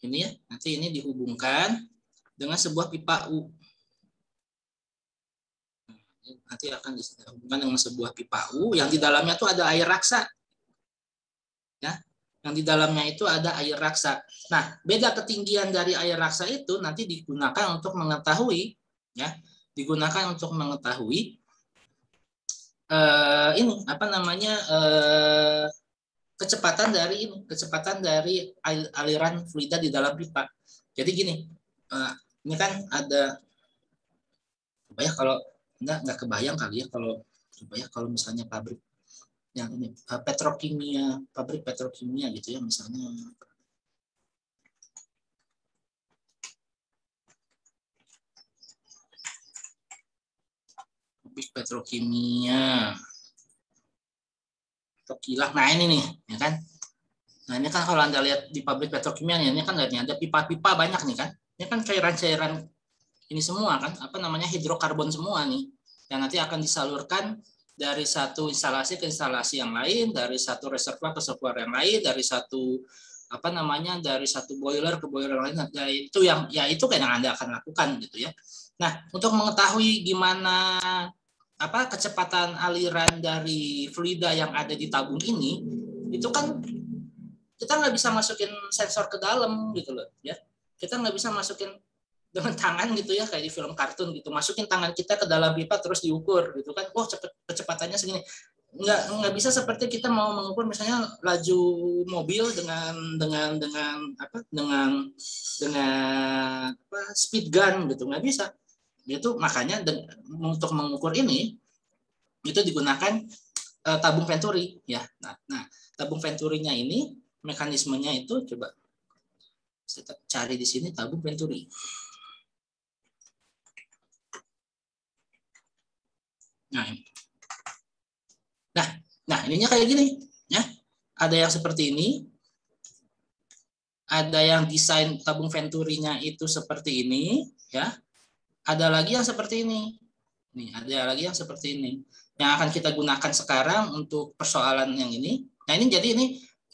ini ya. Nanti ini dihubungkan dengan sebuah pipa U. Nanti akan dihubungkan dengan sebuah pipa U yang di dalamnya tuh ada air raksa. Ya, yang di dalamnya itu ada air raksa. Nah, beda ketinggian dari air raksa itu nanti digunakan untuk mengetahui, ya, digunakan untuk mengetahui ini apa namanya kecepatan dari aliran fluida di dalam pipa. Jadi gini, ini kan ada, coba ya kalau nggak kebayang kali ya kalau coba ya kalau misalnya pabrik yang ini pabrik petrokimia gitu ya misalnya. Pabrik petrokimia atau kilang. Nah ini nih, ya kan? Nah ini kan kalau Anda lihat di pabrik petrokimia ini kan ada pipa-pipa banyak nih kan? Ini kan cairan-cairan ini semua kan, apa namanya hidrokarbon semua nih, yang nanti akan disalurkan dari satu instalasi ke instalasi yang lain, dari satu reservoir ke reservoir yang lain, dari satu apa namanya dari satu boiler ke boiler lain. Nah, itu yang itu kan yang Anda akan lakukan gitu ya. Nah, untuk mengetahui gimana apa kecepatan aliran dari fluida yang ada di tabung ini, itu kan kita nggak bisa masukin sensor ke dalam gitu loh ya. Kita nggak bisa masukin dengan tangan gitu ya kayak di film kartun gitu, masukin tangan kita ke dalam pipa terus diukur gitu kan, kecepatannya segini. Nggak bisa seperti kita mau mengukur misalnya laju mobil dengan speed gun gitu, nggak bisa. Itu makanya untuk mengukur ini itu digunakan tabung Venturi ya. Nah, tabung Venturinya ini mekanismenya itu coba saya cari di sini tabung Venturi. Nah, ininya kayak gini, ya. Ada yang seperti ini, ada yang desain tabung Venturinya itu seperti ini, ya. Ada lagi yang seperti ini. Nih, ada lagi yang seperti ini. Yang akan kita gunakan sekarang untuk persoalan yang ini. Nah, ini jadi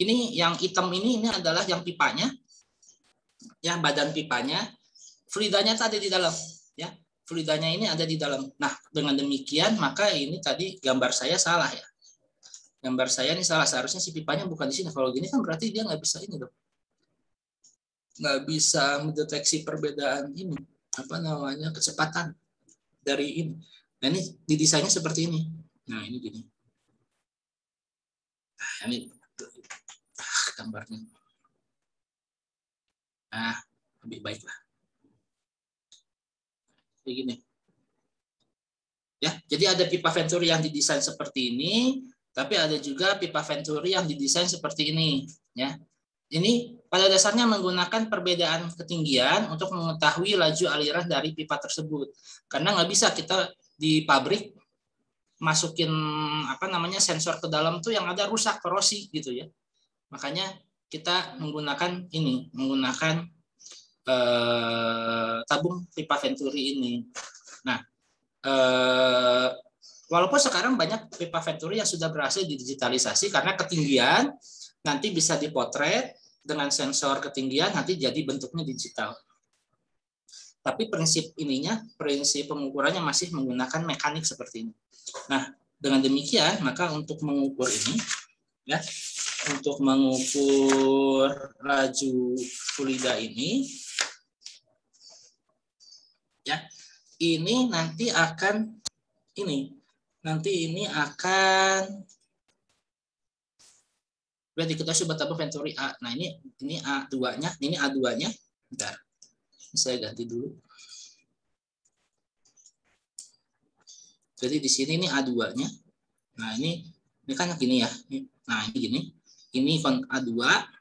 ini yang hitam ini adalah yang pipanya. Ya, badan pipanya, fluidanya tadi di dalam, ya. Fluidanya ini ada di dalam. Nah, dengan demikian maka ini tadi gambar saya salah ya. Gambar saya ini salah, seharusnya si pipanya bukan di sini. Kalau gini kan berarti dia nggak bisa ini dong. Nggak bisa mendeteksi perbedaan ini, apa namanya, kecepatan dari ini. Nah ini didesainnya seperti ini. Nah ini gini. Nah ini gambarnya. Nah lebih baik lah. Kayak gini. Ya, jadi ada pipa Venturi yang didesain seperti ini, tapi ada juga pipa Venturi yang didesain seperti ini, ya. Ini pada dasarnya menggunakan perbedaan ketinggian untuk mengetahui laju aliran dari pipa tersebut. Karena nggak bisa kita di pabrik masukin apa namanya sensor ke dalam tuh yang ada rusak, korosi gitu ya. Makanya kita menggunakan ini, menggunakan tabung pipa Venturi ini. Nah, walaupun sekarang banyak pipa Venturi yang sudah berhasil didigitalisasi karena ketinggian nanti bisa dipotret dengan sensor ketinggian, nanti jadi bentuknya digital. Tapi prinsip pengukurannya masih menggunakan mekanik seperti ini. Nah, dengan demikian maka untuk mengukur ini, ya, untuk mengukur laju fluida ini, ya, ini nanti akan berarti kita coba tabung Venturi A. Nah, ini A2-nya, ini A2-nya. Bentar. Saya ganti dulu. Jadi di sini ini A2-nya. Nah, ini kan gini ya. Nah, ini gini. ini A2,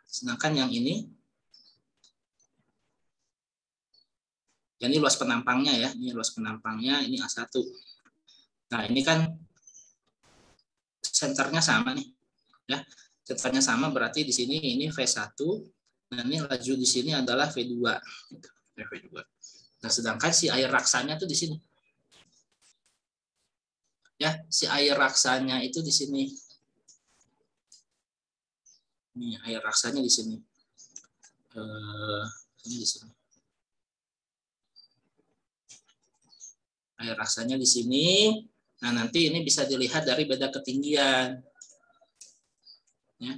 sedangkan yang ini luas penampangnya ya, ini luas penampangnya, ini A1. Nah, ini kan senternya sama nih. Ya. Senternya sama berarti di sini ini V1. Nah, ini laju di sini adalah V2. V2. Nah, sedangkan si air raksanya tuh di sini. Ya, si air raksanya itu di sini. Ini air raksanya di sini. Ini di sini. Air raksanya di sini. Nah, nanti ini bisa dilihat dari beda ketinggian. Ya.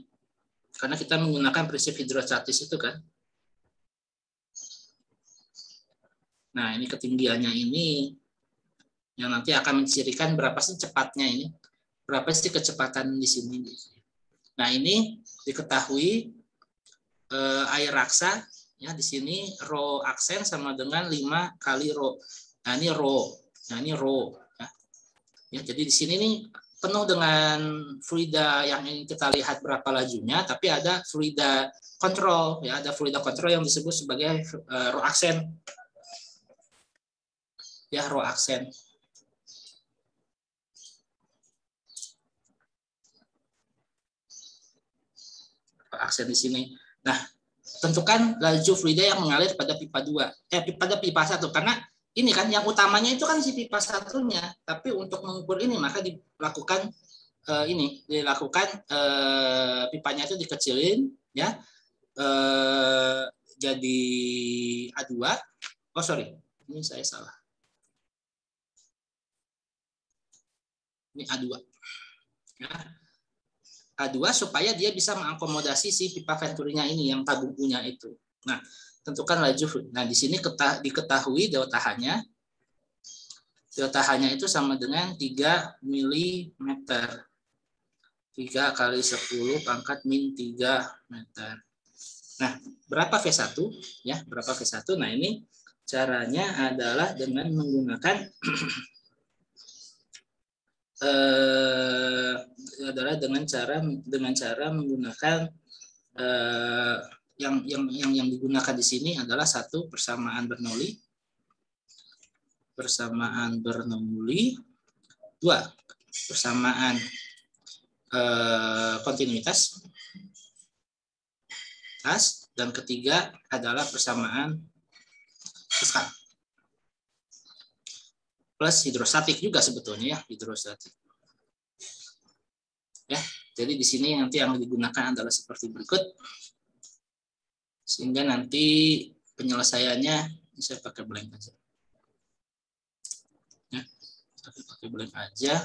Karena kita menggunakan prinsip hidrostatis itu kan. Nah, ini ketinggiannya ini yang nanti akan mencirikan berapa sih cepatnya ini. Berapa sih kecepatan di sini. Nah, ini diketahui air raksa ya di sini rho aksen sama dengan 5 kali rho. Nah, ini rho. Nah, ini rho ya. Ya, jadi di sini nih penuh dengan fluida yang ingin kita lihat berapa lajunya, tapi ada fluida kontrol ya, ada fluida kontrol yang disebut sebagai rho aksen. Ya, rho aksen. Aksen di sini. Nah, tentukan laju fluida yang mengalir pada pipa 2, pada pipa 1, karena ini kan yang utamanya itu kan si pipa satunya, tapi untuk mengukur ini maka dilakukan pipanya itu dikecilin ya, jadi A2. Oh sorry, ini saya salah. Ini A2. Ya. A2 supaya dia bisa mengakomodasi si pipa venturinya ini yang tabung punya itu. Nah, tentukan laju. Nah, di sini diketahui delta H-nya. Delta H-nya itu sama dengan 3 mm. 3 kali 10 pangkat min 3 meter. Nah, berapa V1? Ya, berapa V1? Nah, ini caranya adalah dengan menggunakan adalah dengan cara menggunakan yang digunakan di sini adalah 1 persamaan Bernoulli, 2 persamaan kontinuitas, dan ketiga adalah persamaan Pascal. Plus hidrostatik juga sebetulnya ya, hidrostatik. Ya, jadi di sini nanti yang digunakan adalah seperti berikut. Sehingga nanti penyelesaiannya saya pakai blank aja. Ya, pakai blank aja.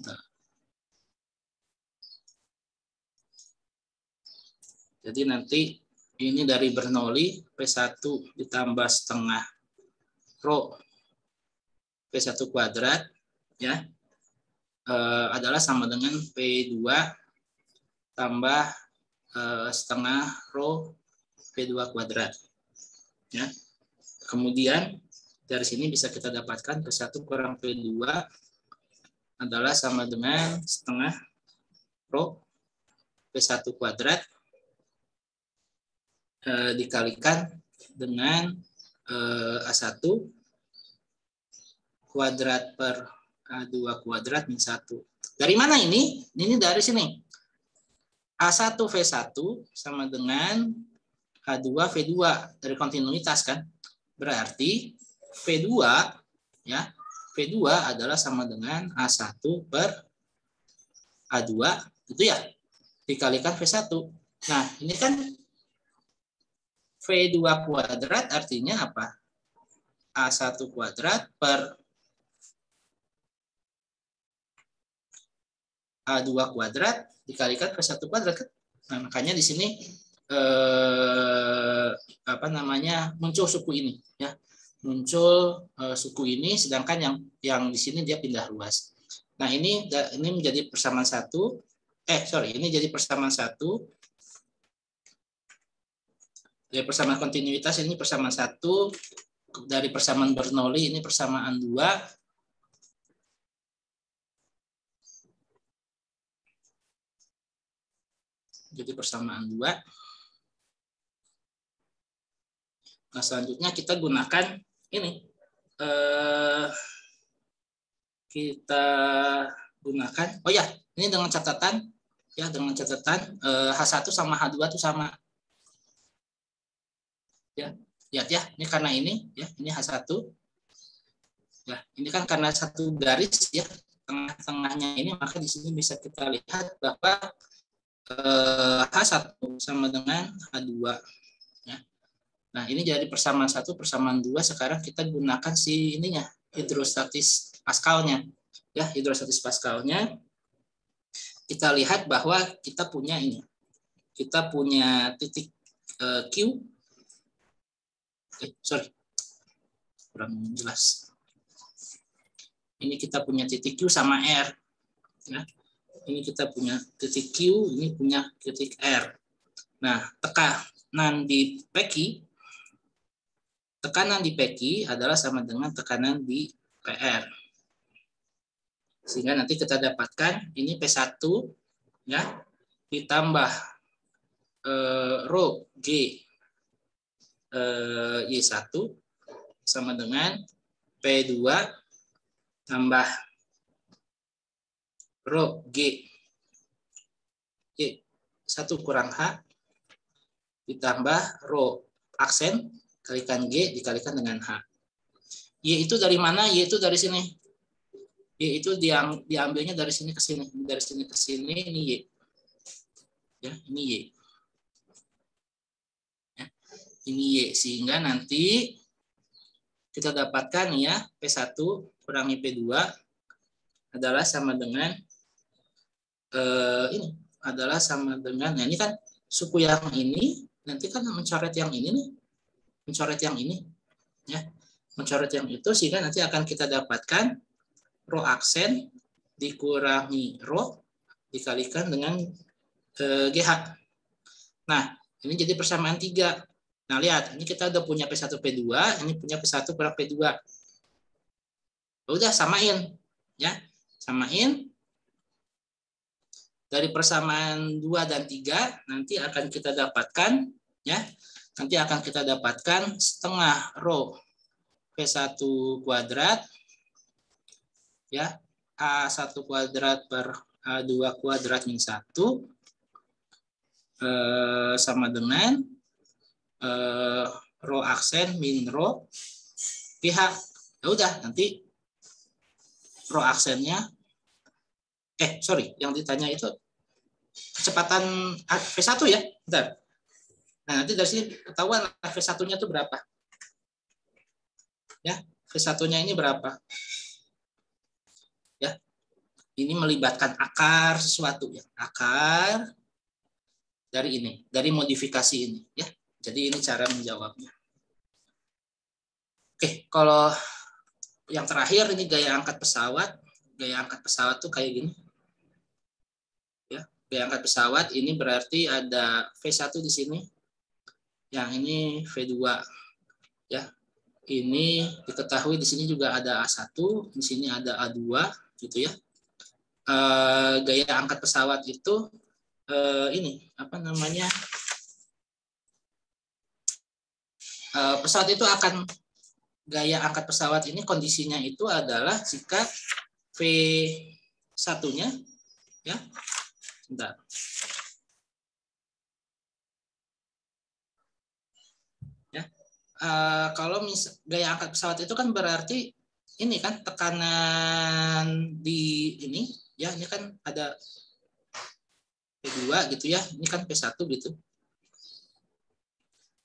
Nah. Jadi nanti ini dari Bernoulli P1 ditambah setengah rho P1 kuadrat ya adalah sama dengan P2 tambah setengah rho P2 kuadrat ya. Kemudian dari sini bisa kita dapatkan P1 kurang P2 adalah sama dengan setengah rho P1 kuadrat dikalikan dengan A1 kuadrat per A2 kuadrat min 1. Dari mana ini? Ini dari sini. A1 V1 sama dengan A2 V2 dari kontinuitas kan. Berarti V2 ya, V2 adalah sama dengan A1 per A2 itu ya. Dikalikan V1. Nah, ini kan V2 kuadrat artinya apa? A1 kuadrat per A2 kuadrat dikalikan V1 kuadrat kan? Nah, makanya di sini muncul suku ini ya. Muncul suku ini sedangkan yang di sini dia pindah ruas. Nah, ini menjadi persamaan 1. Ini jadi persamaan 1. Dari persamaan kontinuitas ini persamaan 1, dari persamaan Bernoulli ini persamaan 2. Nah, jadi persamaan 2. Nah, selanjutnya kita gunakan ini. Kita gunakan, oh ya, ini dengan catatan, ya dengan catatan H1 sama H2 itu sama. Ya, lihat ya, ini karena ini, ya, ini H1. Ya, ini kan karena satu garis ya, tengah-tengahnya ini, maka di sini bisa kita lihat bahwa H1 sama dengan H2. Ya. Nah, ini jadi persamaan 1, persamaan 2. Sekarang kita gunakan si ininya, hidrostatis Pascalnya. Ya, hidrostatis Pascalnya. Kita lihat bahwa kita punya ini. Kita punya titik Q. Sorry. Kurang jelas. Ini kita punya titik Q sama R. Ya. Ini kita punya titik Q, ini punya titik R. Nah, tekanan di PQ adalah sama dengan tekanan di PR. Sehingga nanti kita dapatkan ini P1 ya ditambah rho G Y1 sama dengan P2 tambah rho G Y1 kurang H ditambah rho aksen kalikan G dikalikan dengan H. Y itu dari mana? Y itu dari sini. Y itu diambilnya dari sini ke sini. Dari sini ke sini, ini Y. Ya, ini Y. Ya, ini Y. Sehingga nanti kita dapatkan ya, P1 kurangi P2 adalah sama dengan ini. Adalah sama dengan, nah ini kan suku yang ini, nanti kan mencoret yang ini nih. Mencoret yang ini. Ya, mencoret yang itu, sehingga nanti akan kita dapatkan rho aksen dikurangi rho dikalikan dengan GH. Nah, ini jadi persamaan 3. Nah, lihat, ini kita udah punya P1 P2, ini punya P1 kurang P2. Udah samain, ya. Samain. Dari persamaan 2 dan 3 nanti akan kita dapatkan, ya. Nanti akan kita dapatkan setengah rho P1 kuadrat, ya, A1 kuadrat per A2 kuadrat min 1 sama dengan rho aksen min rho PH. Ya udah, nanti rho aksennya, yang ditanya itu kecepatan V1 ya, bentar. Nah, nanti dari sini ketahuan V1-nya itu berapa. Ya, V1-nya ini berapa? Ya. Ini melibatkan akar sesuatu ya. Akar dari ini, dari modifikasi ini ya. Jadi ini cara menjawabnya. Oke, kalau yang terakhir ini gaya angkat pesawat. Gaya angkat pesawat tuh kayak gini. Ya, gaya angkat pesawat ini berarti ada V1 di sini. Yang ini V2 ya. Ini diketahui di sini juga ada A1, di sini ada A2 gitu ya. Gaya angkat pesawat itu ini apa namanya? Pesawat itu akan gaya angkat pesawat ini kondisinya itu adalah jika V1-nya ya. Bentar. Ya. Kalau gaya angkat pesawat itu kan berarti ini kan tekanan di ini ya, ini kan ada P2 gitu ya, ini kan P1 gitu.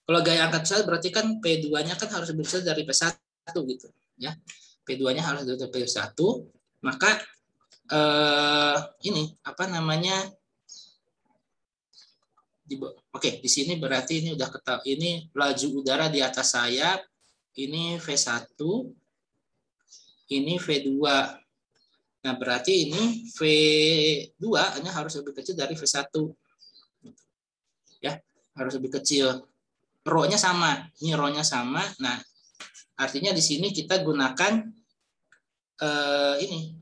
Kalau gaya angkat pesawat berarti kan P2-nya kan harus berasal dari P1 gitu ya. P2-nya harus dari P1, maka ini apa namanya? Oke, di sini berarti ini udah ketahui, ini laju udara di atas sayap, ini V1, ini V2. Nah, berarti ini V2-nya harus lebih kecil dari V1. Ya, harus lebih kecil. Rho-nya sama, ini rho-nya sama. Nah, artinya di sini kita gunakan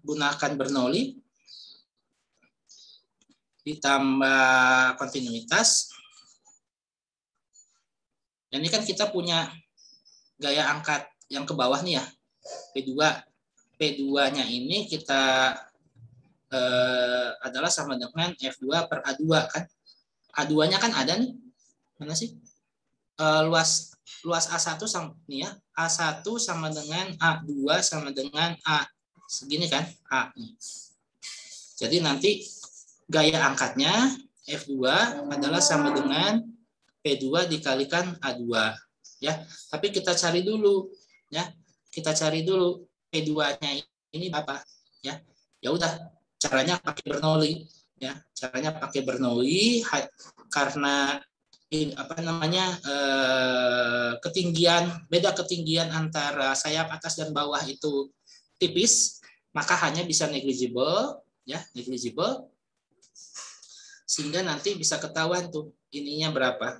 gunakan Bernoulli. ditambah kontinuitas. Ini kan kita punya gaya angkat yang ke bawah nih ya, P2. P2-nya ini kita adalah sama dengan F2 per A2 kan. A2-nya kan ada nih. Mana sih? Luas A1 sama nih ya. A1 sama dengan A2 sama dengan A. Segini kan? A nih. Jadi nanti gaya angkatnya F2 adalah sama dengan P2 dikalikan A2 ya. Tapi kita cari dulu ya. Kita cari dulu P2-nya ini apa ya. Ya udah, caranya pakai Bernoulli ya. Caranya pakai Bernoulli karena beda ketinggian antara sayap atas dan bawah itu tipis, maka hanya bisa negligible ya, negligible, sehingga nanti bisa ketahuan tuh ininya berapa,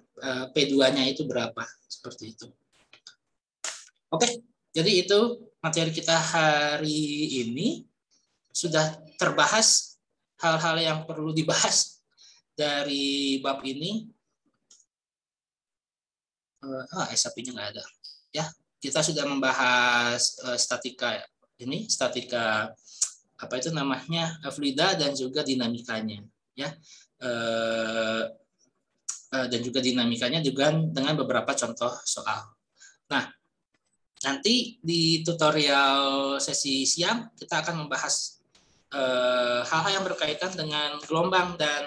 P2-nya itu berapa, seperti itu. Oke, jadi itu materi kita hari ini. Sudah terbahas hal-hal yang perlu dibahas dari bab ini. SAP-nya nggak ada. Ya, kita sudah membahas statika ini, statika apa itu namanya, fluida dan juga dinamikanya, ya. Dan juga dinamikanya juga dengan beberapa contoh soal. Nah, nanti di tutorial sesi siang kita akan membahas hal-hal yang berkaitan dengan gelombang dan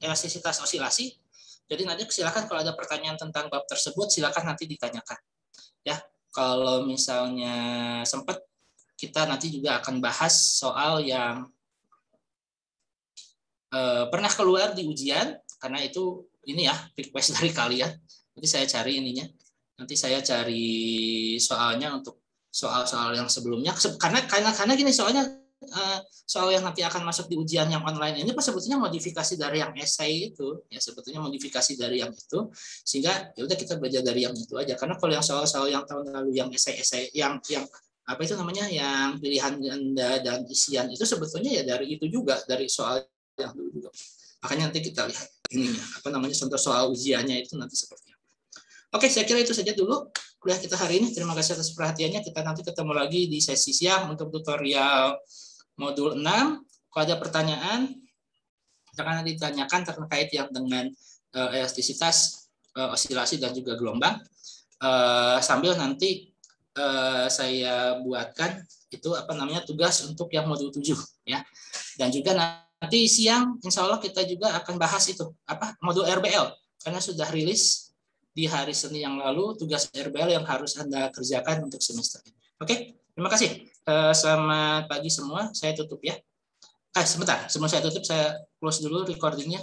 elastisitas osilasi. Jadi nanti silakan kalau ada pertanyaan tentang bab tersebut silakan nanti ditanyakan. Ya, kalau misalnya sempat kita nanti juga akan bahas soal yang pernah keluar di ujian, karena itu ini ya request dari kalian. Nanti saya cari ininya. Nanti saya cari soalnya untuk soal-soal yang sebelumnya. Karena gini soalnya. Soal yang nanti akan masuk di ujian yang online ini sebetulnya modifikasi dari yang esai itu ya, sebetulnya modifikasi dari yang itu, sehingga ya udah kita belajar dari yang itu aja. Karena kalau yang soal-soal yang tahun lalu yang esai yang apa itu namanya, yang pilihan ganda dan isian itu sebetulnya ya dari itu juga, dari soal yang dulu juga. Makanya nanti kita lihat ininya apa namanya, contoh soal ujiannya itu nanti seperti apa. Oke, saya kira itu saja dulu kuliah kita hari ini. Terima kasih atas perhatiannya. Kita nanti ketemu lagi di sesi siang untuk tutorial modul 6. Kalau ada pertanyaan, jangan ditanyakan terkait yang dengan elastisitas, osilasi, dan juga gelombang. Sambil nanti saya buatkan itu apa namanya, tugas untuk yang modul 7 ya. Dan juga nanti siang insya Allah kita juga akan bahas itu apa, modul RBL, karena sudah rilis di hari Senin yang lalu tugas RBL yang harus Anda kerjakan untuk semester ini. Oke, terima kasih. Selamat pagi semua. Saya tutup ya. Sebentar, sebelum saya tutup saya close dulu recordingnya.